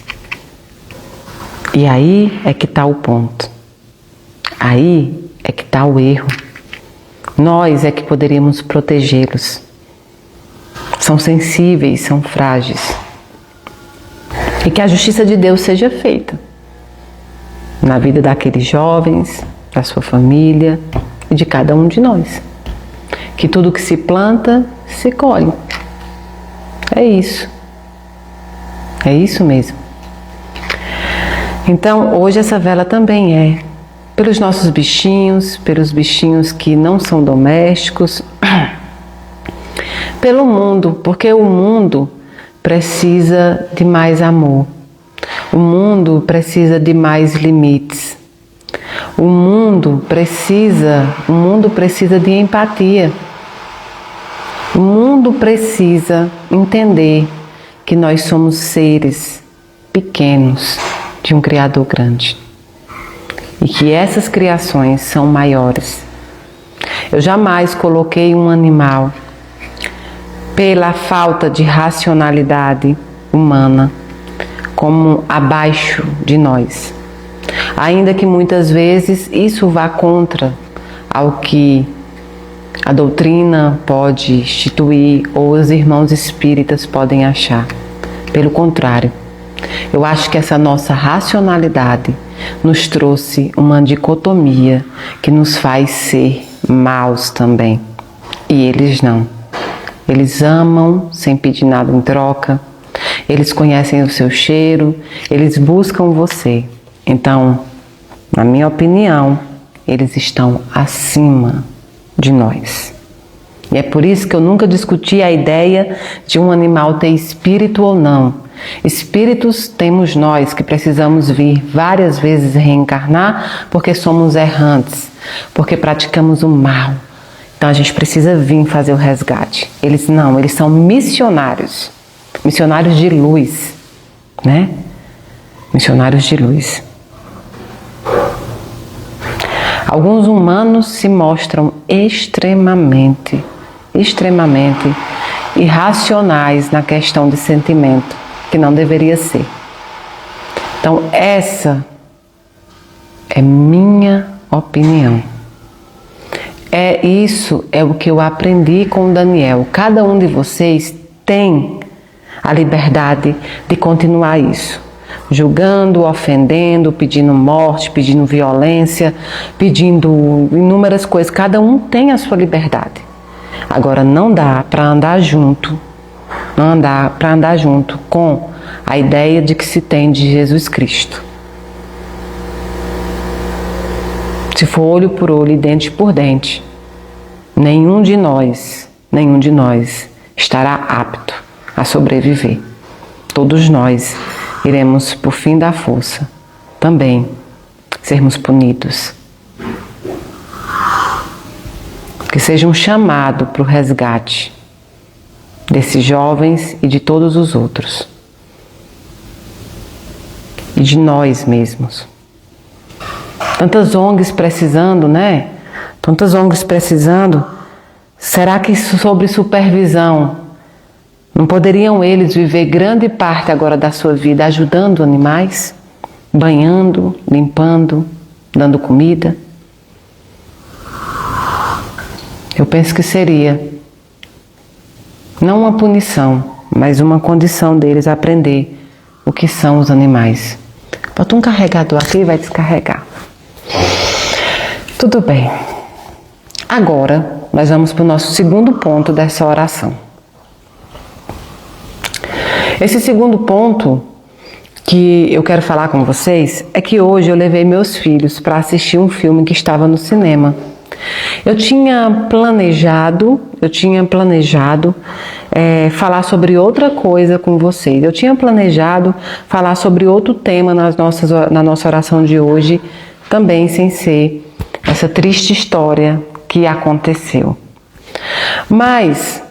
E aí é que está o ponto. Aí é que está o erro. Nós é que poderíamos protegê-los. São sensíveis, são frágeis. E que a justiça de Deus seja feita na vida daqueles jovens, da sua família e de cada um de nós. Que tudo que se planta, se colhe. É isso. É isso mesmo. Então, hoje essa vela também é pelos nossos bichinhos, pelos bichinhos que não são domésticos, pelo mundo, porque o mundo precisa de mais amor. O mundo precisa de mais limites. O mundo precisa de empatia. O mundo precisa entender que nós somos seres pequenos de um Criador grande. E que essas criações são maiores. Eu jamais coloquei um animal pela falta de racionalidade humana como abaixo de nós. Ainda que muitas vezes isso vá contra ao que a doutrina pode instituir ou os irmãos espíritas podem achar. Pelo contrário, eu acho que essa nossa racionalidade nos trouxe uma dicotomia que nos faz ser maus também. E eles não. Eles amam sem pedir nada em troca. Eles conhecem o seu cheiro. Eles buscam você. Então, na minha opinião, eles estão acima de nós. E é por isso que eu nunca discuti a ideia de um animal ter espírito ou não. Espíritos temos nós, que precisamos vir várias vezes reencarnar, porque somos errantes, porque praticamos o mal. Então a gente precisa vir fazer o resgate. Eles não, eles são missionários. Missionários de luz, né? Missionários de luz. Alguns humanos se mostram extremamente irracionais na questão de sentimento, que não deveria ser. Então, essa é minha opinião. Isso é o que eu aprendi com o Daniel. Cada um de vocês tem a liberdade de continuar isso. Julgando, ofendendo, pedindo morte, pedindo violência, pedindo inúmeras coisas. Cada um tem a sua liberdade. Agora, não dá para andar junto, com a ideia de que se tem de Jesus Cristo. Se for olho por olho e dente por dente, nenhum de nós estará apto a sobreviver. Todos nós iremos, por fim da força, também sermos punidos. Que seja um chamado para o resgate desses jovens e de todos os outros. E de nós mesmos. Tantas ONGs precisando, né? Tantas ONGs precisando. Será que sobre supervisão não poderiam eles viver grande parte agora da sua vida ajudando animais? Banhando, limpando, dando comida? Eu penso que seria não uma punição, mas uma condição deles aprender o que são os animais. Bota um carregador aqui e vai descarregar. Tudo bem. Agora, nós vamos para o nosso segundo ponto dessa oração. Esse segundo ponto que eu quero falar com vocês é que hoje eu levei meus filhos para assistir um filme que estava no cinema. Eu tinha planejado falar sobre outra coisa com vocês. Eu tinha planejado falar sobre outro tema na nossa oração de hoje, também sem ser essa triste história que aconteceu. Mas,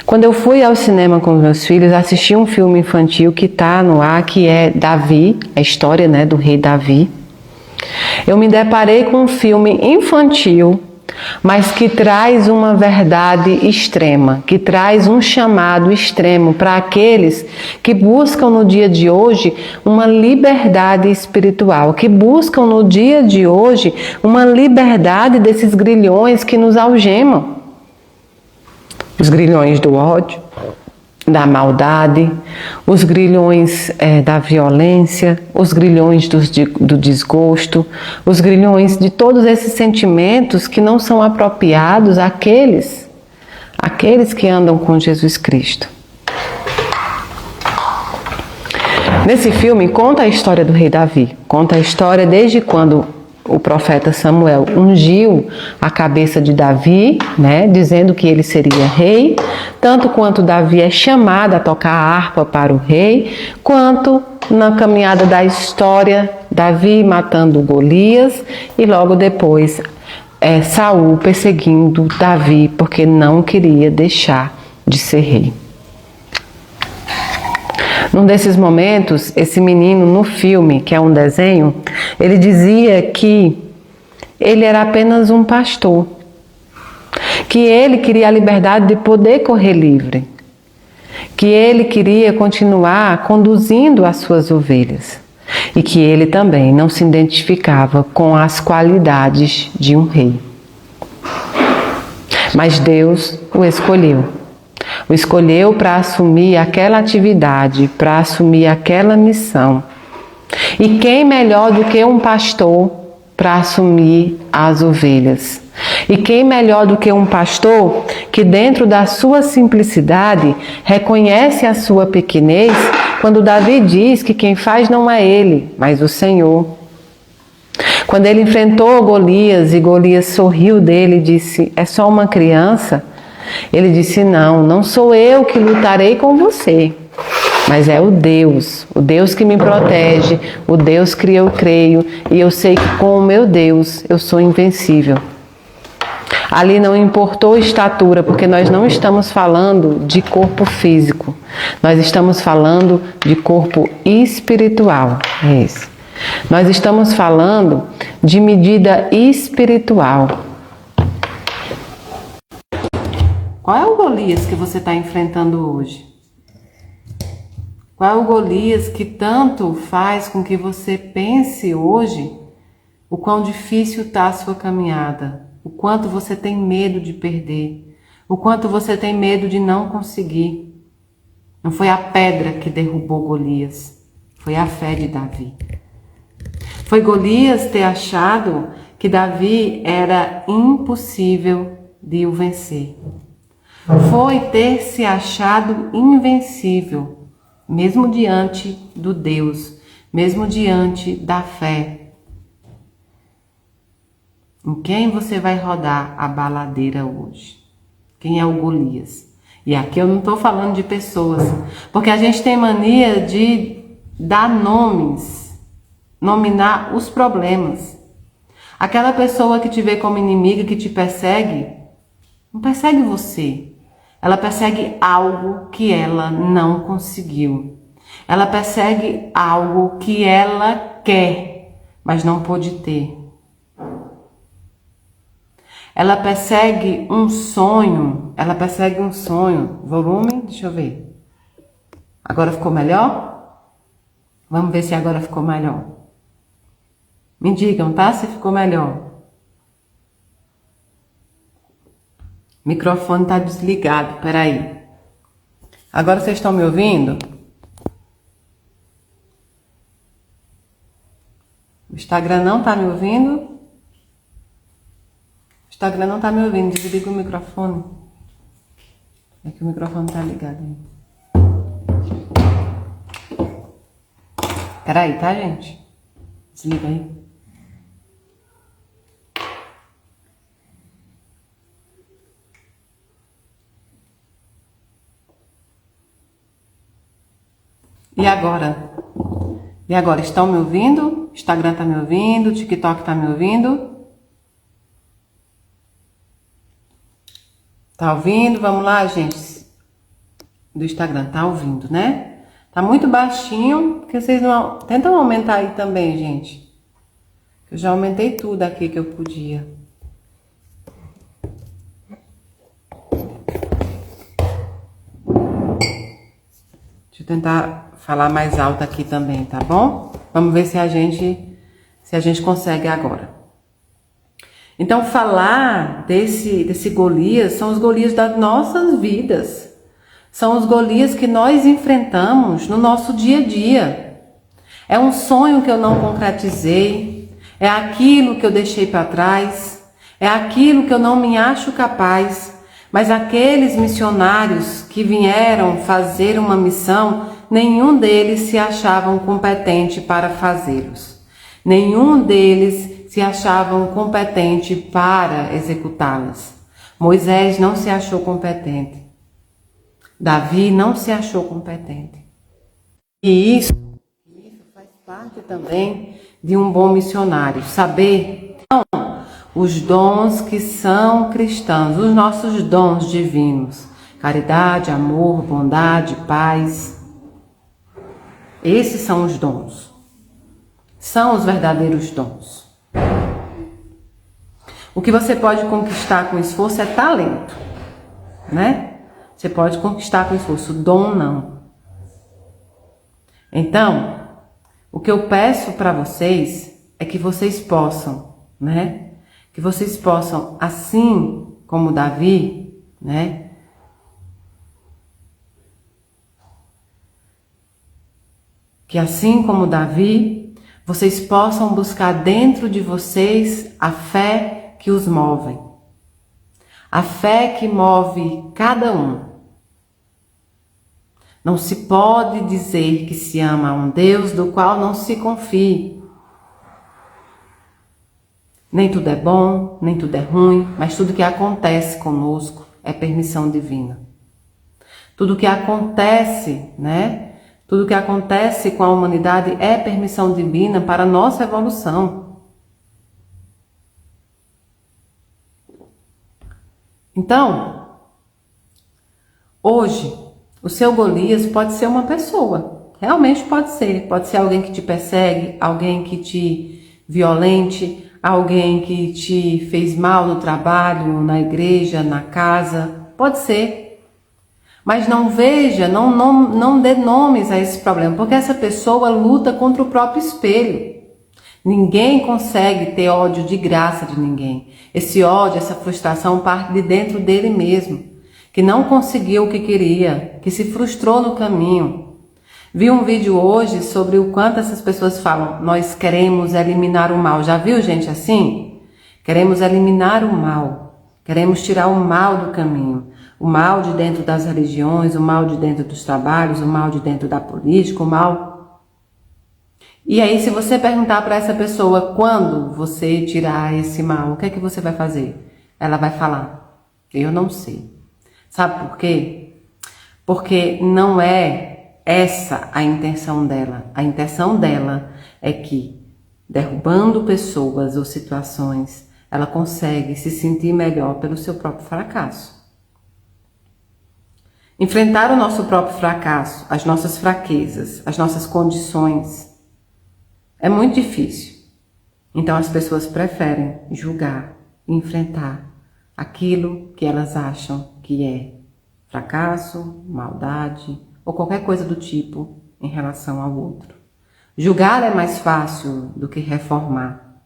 quando eu fui ao cinema com os meus filhos, assisti um filme infantil que está no ar, que é Davi, a história, né, do rei Davi. Eu me deparei com um filme infantil, mas que traz uma verdade extrema, que traz um chamado extremo para aqueles que buscam no dia de hoje uma liberdade espiritual, que buscam no dia de hoje uma liberdade desses grilhões que nos algemam. Os grilhões do ódio, da maldade, os grilhões da violência, os grilhões do desgosto, os grilhões de todos esses sentimentos que não são apropriados àqueles que andam com Jesus Cristo. Nesse filme conta a história do rei Davi, conta a história desde quando o profeta Samuel ungiu a cabeça de Davi, né, dizendo que ele seria rei, tanto quanto Davi é chamado a tocar a harpa para o rei, quanto na caminhada da história, Davi matando Golias e logo depois Saul perseguindo Davi porque não queria deixar de ser rei. Num desses momentos, esse menino no filme, que é um desenho, ele dizia que ele era apenas um pastor, que ele queria a liberdade de poder correr livre, que ele queria continuar conduzindo as suas ovelhas e que ele também não se identificava com as qualidades de um rei. Mas Deus o escolheu. O escolheu para assumir aquela atividade, para assumir aquela missão. E quem melhor do que um pastor para assumir as ovelhas? E quem melhor do que um pastor que dentro da sua simplicidade reconhece a sua pequenez, quando Davi diz que quem faz não é ele, mas o Senhor. Quando ele enfrentou Golias e Golias sorriu dele e disse: é só uma criança, ele disse: não, não sou eu que lutarei com você, mas é o Deus que me protege, o Deus que eu creio, e eu sei que com o meu Deus eu sou invencível. Ali não importou estatura, porque nós não estamos falando de corpo físico, nós estamos falando de corpo espiritual. É isso. Nós estamos falando de medida espiritual. Qual é o Golias que você está enfrentando hoje? Qual é o Golias que tanto faz com que você pense hoje o quão difícil está a sua caminhada? O quanto você tem medo de perder, o quanto você tem medo de não conseguir. Não foi a pedra que derrubou Golias, foi a fé de Davi. Foi Golias ter achado que Davi era impossível de o vencer. Foi ter se achado invencível, mesmo diante do Deus, mesmo diante da fé. Em quem você vai rodar a baladeira hoje? Quem é o Golias? E aqui eu não estou falando de pessoas, porque a gente tem mania de dar nomes, nominar os problemas. Aquela pessoa que te vê como inimiga, que te persegue, não persegue você. Ela persegue algo que ela não conseguiu. Ela persegue algo que ela quer, mas não pôde ter. Ela persegue um sonho, volume, deixa eu ver. Agora ficou melhor? Vamos ver se agora ficou melhor. Me digam, tá? Se ficou melhor. O microfone tá desligado, peraí. Agora vocês estão me ouvindo? O Instagram não tá me ouvindo? O Instagram não tá me ouvindo, desliga o microfone. É que o microfone tá ligado aí. Peraí, tá, gente? Desliga aí. E agora? E agora, estão me ouvindo? Instagram tá me ouvindo? TikTok tá me ouvindo? Tá ouvindo? Vamos lá, gente. Do Instagram, tá ouvindo, né? Tá muito baixinho, porque vocês não... Tentam aumentar aí também, gente. Eu já aumentei tudo aqui que eu podia. Deixa eu tentar falar mais alto aqui também, tá bom? Vamos ver se a gente consegue agora. Então, falar desse Golias são os Golias das nossas vidas. São os Golias que nós enfrentamos no nosso dia a dia. É um sonho que eu não concretizei, é aquilo que eu deixei para trás, é aquilo que eu não me acho capaz. Mas aqueles missionários que vieram fazer uma missão, nenhum deles se achavam competente para fazê-los. Nenhum deles se achavam competente para executá-las. Moisés não se achou competente. Davi não se achou competente. E isso faz parte também de um bom missionário. Saber os dons que são cristãos, os nossos dons divinos. Caridade, amor, bondade, paz. Esses são os dons. São os verdadeiros dons. O que você pode conquistar com esforço é talento, né? Você pode conquistar com esforço, dom não. Então, o que eu peço para vocês é que vocês possam, né? Que vocês possam, assim como Davi, né? Que assim como Davi, vocês possam buscar dentro de vocês a fé que os move. A fé que move cada um. Não se pode dizer que se ama a um Deus do qual não se confie. Nem tudo é bom, nem tudo é ruim, mas tudo que acontece conosco é permissão divina. Tudo que acontece, né? Tudo que acontece com a humanidade é permissão divina para a nossa evolução. Então, hoje, o seu Golias pode ser uma pessoa. Realmente pode ser. Pode ser alguém que te persegue, alguém que te violente, alguém que te fez mal no trabalho, na igreja, na casa. Pode ser. Mas não veja, não dê nomes a esse problema, porque essa pessoa luta contra o próprio espelho. Ninguém consegue ter ódio de graça de ninguém. Esse ódio, essa frustração parte de dentro dele mesmo, que não conseguiu o que queria, que se frustrou no caminho. Vi um vídeo hoje sobre o quanto essas pessoas falam, nós queremos eliminar o mal. Já viu gente assim? Queremos eliminar o mal, queremos tirar o mal do caminho. O mal de dentro das religiões, o mal de dentro dos trabalhos, o mal de dentro da política, o mal. E aí, se você perguntar para essa pessoa quando você tirar esse mal, o que é que você vai fazer? Ela vai falar, eu não sei. Sabe por quê? Porque não é essa a intenção dela. A intenção dela é que, derrubando pessoas ou situações, ela consegue se sentir melhor pelo seu próprio fracasso. Enfrentar o nosso próprio fracasso, as nossas fraquezas, as nossas condições, é muito difícil. Então as pessoas preferem julgar e enfrentar aquilo que elas acham que é fracasso, maldade ou qualquer coisa do tipo em relação ao outro. Julgar é mais fácil do que reformar.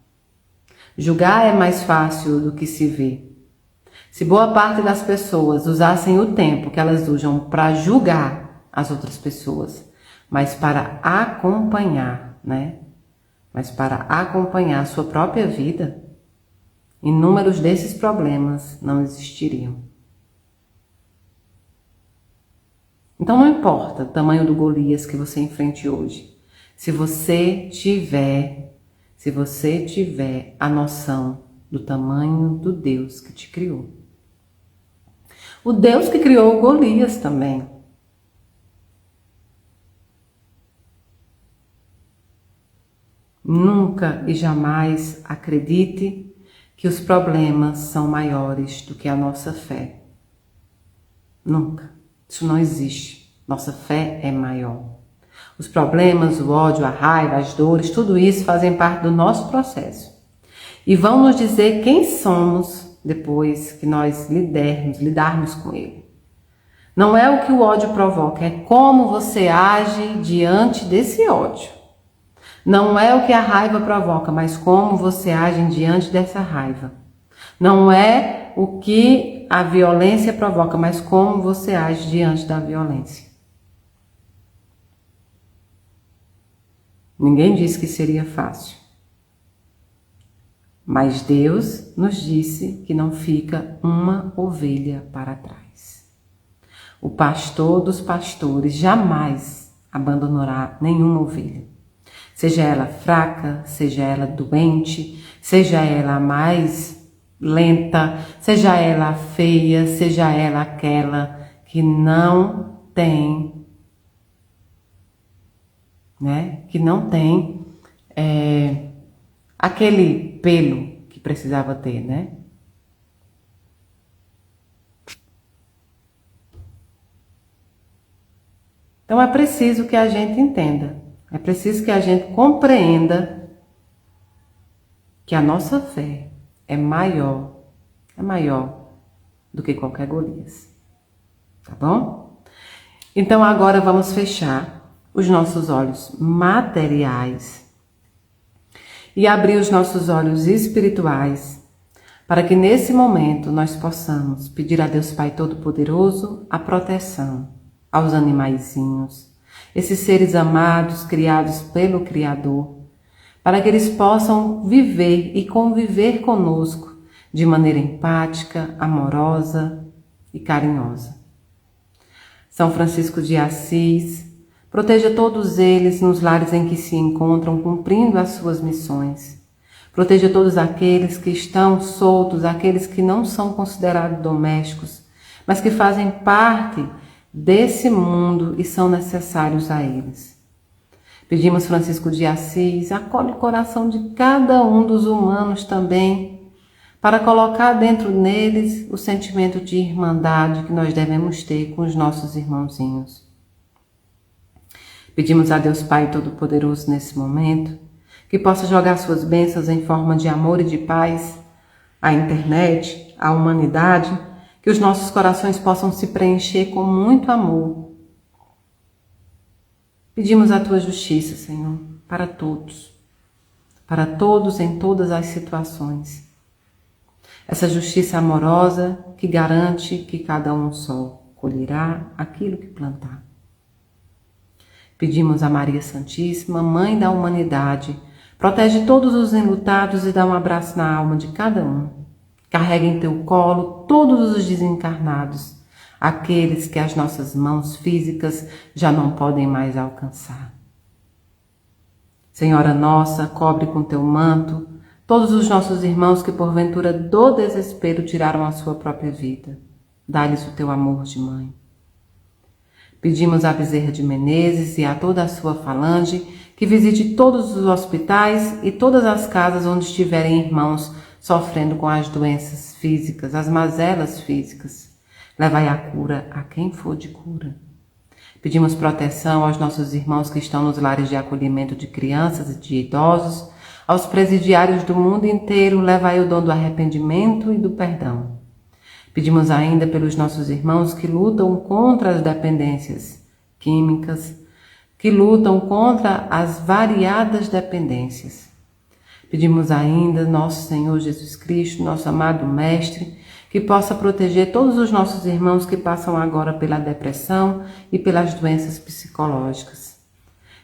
Julgar é mais fácil do que se ver. Se boa parte das pessoas usassem o tempo que elas usam para julgar as outras pessoas, mas para acompanhar, né? Mas para acompanhar a sua própria vida, inúmeros desses problemas não existiriam. Então não importa o tamanho do Golias que você enfrente hoje, se você tiver a noção do tamanho do Deus que te criou. O Deus que criou o Golias também. Nunca e jamais acredite que os problemas são maiores do que a nossa fé. Nunca. Isso não existe. Nossa fé é maior. Os problemas, o ódio, a raiva, as dores, tudo isso fazem parte do nosso processo. E vão nos dizer quem somos depois que nós lidarmos com ele. Não é o que o ódio provoca, é como você age diante desse ódio. Não é o que a raiva provoca, mas como você age diante dessa raiva. Não é o que a violência provoca, mas como você age diante da violência. Ninguém disse que seria fácil. Mas Deus nos disse que não fica uma ovelha para trás. O pastor dos pastores jamais abandonará nenhuma ovelha. Seja ela fraca, seja ela doente, seja ela mais lenta, seja ela feia, seja ela aquela que não tem, né? Que não tem aquele pelo que precisava ter, né? Então é preciso que a gente entenda, é preciso que a gente compreenda que a nossa fé é maior do que qualquer Golias, tá bom? Então agora vamos fechar os nossos olhos materiais e abrir os nossos olhos espirituais, para que nesse momento nós possamos pedir a Deus Pai Todo-Poderoso a proteção aos animaizinhos, esses seres amados criados pelo Criador, para que eles possam viver e conviver conosco de maneira empática, amorosa e carinhosa. São Francisco de Assis, proteja todos eles nos lares em que se encontram cumprindo as suas missões. Proteja todos aqueles que estão soltos, aqueles que não são considerados domésticos, mas que fazem parte desse mundo e são necessários a eles. Pedimos, Francisco de Assis, acolhe o coração de cada um dos humanos também, para colocar dentro neles o sentimento de irmandade que nós devemos ter com os nossos irmãozinhos. Pedimos a Deus Pai Todo-Poderoso nesse momento, que possa jogar suas bênçãos em forma de amor e de paz à internet, à humanidade, que os nossos corações possam se preencher com muito amor. Pedimos a Tua justiça, Senhor, para todos em todas as situações. Essa justiça amorosa que garante que cada um só colherá aquilo que plantar. Pedimos a Maria Santíssima, Mãe da humanidade, protege todos os enlutados e dá um abraço na alma de cada um. Carrega em Teu colo todos os desencarnados, aqueles que as nossas mãos físicas já não podem mais alcançar. Senhora nossa, cobre com Teu manto todos os nossos irmãos que porventura do desespero tiraram a sua própria vida. Dá-lhes o Teu amor de mãe. Pedimos à Bezerra de Menezes e a toda a sua falange que visite todos os hospitais e todas as casas onde estiverem irmãos sofrendo com as doenças físicas, as mazelas físicas. Levai a cura a quem for de cura. Pedimos proteção aos nossos irmãos que estão nos lares de acolhimento de crianças e de idosos, aos presidiários do mundo inteiro, levai o dom do arrependimento e do perdão. Pedimos ainda pelos nossos irmãos que lutam contra as dependências químicas, que lutam contra as variadas dependências. Pedimos ainda, nosso Senhor Jesus Cristo, nosso amado Mestre, que possa proteger todos os nossos irmãos que passam agora pela depressão e pelas doenças psicológicas.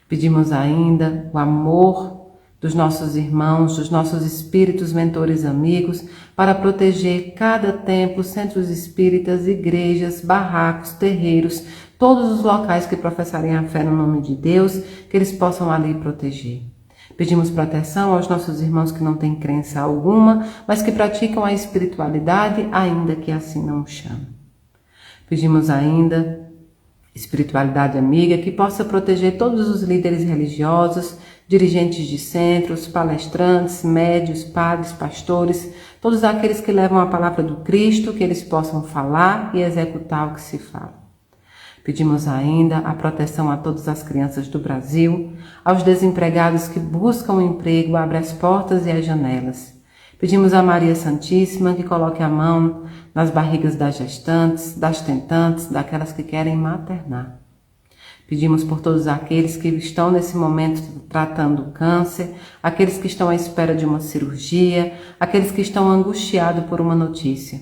Pedimos ainda o amor dos nossos irmãos, dos nossos espíritos, mentores, amigos, para proteger cada templo, centros espíritas, igrejas, barracos, terreiros, todos os locais que professarem a fé no nome de Deus, que eles possam ali proteger. Pedimos proteção aos nossos irmãos que não têm crença alguma, mas que praticam a espiritualidade, ainda que assim não o chamem. Pedimos ainda espiritualidade amiga que possa proteger todos os líderes religiosos, dirigentes de centros, palestrantes, médios, padres, pastores, todos aqueles que levam a palavra do Cristo, que eles possam falar e executar o que se fala. Pedimos ainda a proteção a todas as crianças do Brasil, aos desempregados que buscam um emprego, abre as portas e as janelas. Pedimos a Maria Santíssima que coloque a mão nas barrigas das gestantes, das tentantes, daquelas que querem maternar. Pedimos por todos aqueles que estão nesse momento tratando o câncer, aqueles que estão à espera de uma cirurgia, aqueles que estão angustiados por uma notícia.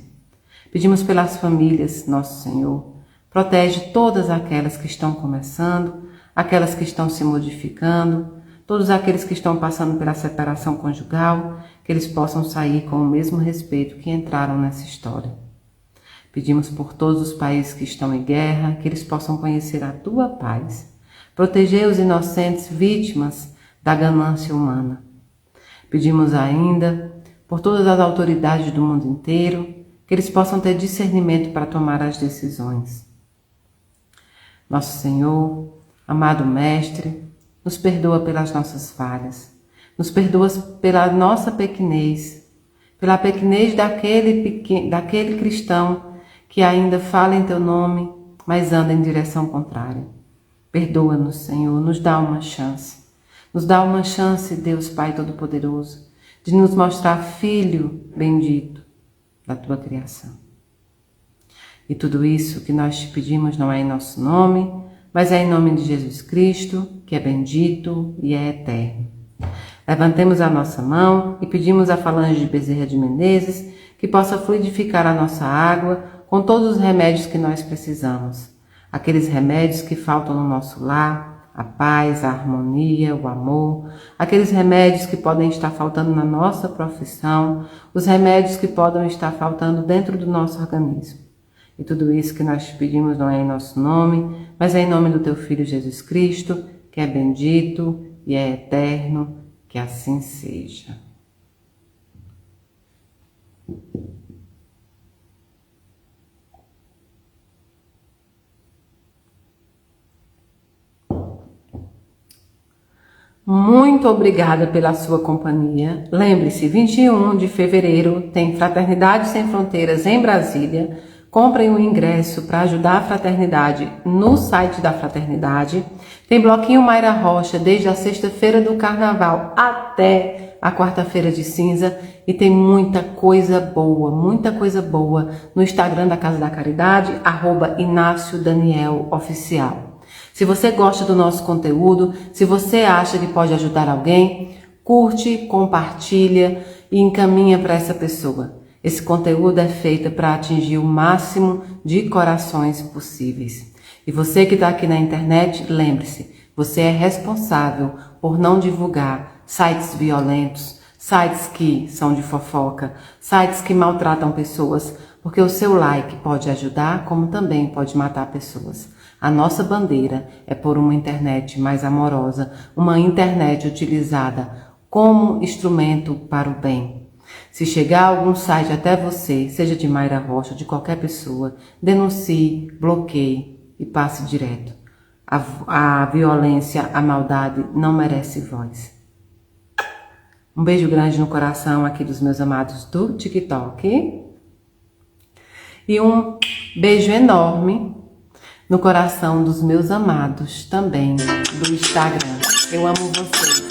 Pedimos pelas famílias, nosso Senhor. Protege todas aquelas que estão começando, aquelas que estão se modificando, todos aqueles que estão passando pela separação conjugal, que eles possam sair com o mesmo respeito que entraram nessa história. Pedimos por todos os países que estão em guerra, que eles possam conhecer a Tua paz. Proteger os inocentes vítimas da ganância humana. Pedimos ainda por todas as autoridades do mundo inteiro, que eles possam ter discernimento para tomar as decisões. Nosso Senhor, amado Mestre, nos perdoa pelas nossas falhas, nos perdoa pela nossa pequenez, pela pequenez daquele cristão que ainda fala em Teu nome, mas anda em direção contrária. Perdoa-nos, Senhor, nos dá uma chance. Nos dá uma chance, Deus Pai Todo-Poderoso, de nos mostrar Filho bendito da Tua criação. E tudo isso que nós te pedimos não é em nosso nome, mas é em nome de Jesus Cristo, que é bendito e é eterno. Levantemos a nossa mão e pedimos à falange de Bezerra de Menezes que possa fluidificar a nossa água com todos os remédios que nós precisamos. Aqueles remédios que faltam no nosso lar, a paz, a harmonia, o amor, aqueles remédios que podem estar faltando na nossa profissão, os remédios que podem estar faltando dentro do nosso organismo. E tudo isso que nós te pedimos não é em nosso nome, mas é em nome do Teu Filho Jesus Cristo, que é bendito e é eterno, que assim seja. Muito obrigada pela sua companhia. Lembre-se, 21 de fevereiro tem Fraternidade Sem Fronteiras em Brasília. Comprem um ingresso para ajudar a fraternidade no site da fraternidade. Tem Bloquinho Mayra Rocha desde a sexta-feira do carnaval até a quarta-feira de cinza. E tem muita coisa boa no Instagram da Casa da Caridade, @InácioDanielOficial. Se você gosta do nosso conteúdo, se você acha que pode ajudar alguém, curte, compartilha e encaminha para essa pessoa. Esse conteúdo é feito para atingir o máximo de corações possíveis. E você que está aqui na internet, lembre-se, você é responsável por não divulgar sites violentos, sites que são de fofoca, sites que maltratam pessoas, porque o seu like pode ajudar, como também pode matar pessoas. A nossa bandeira é por uma internet mais amorosa, uma internet utilizada como instrumento para o bem. Se chegar algum site até você, seja de Mayra Rocha ou de qualquer pessoa, denuncie, bloqueie e passe direto. A violência, a maldade não merece voz. Um beijo grande no coração aqui dos meus amados do TikTok. E um beijo enorme no coração dos meus amados também do Instagram. Eu amo vocês.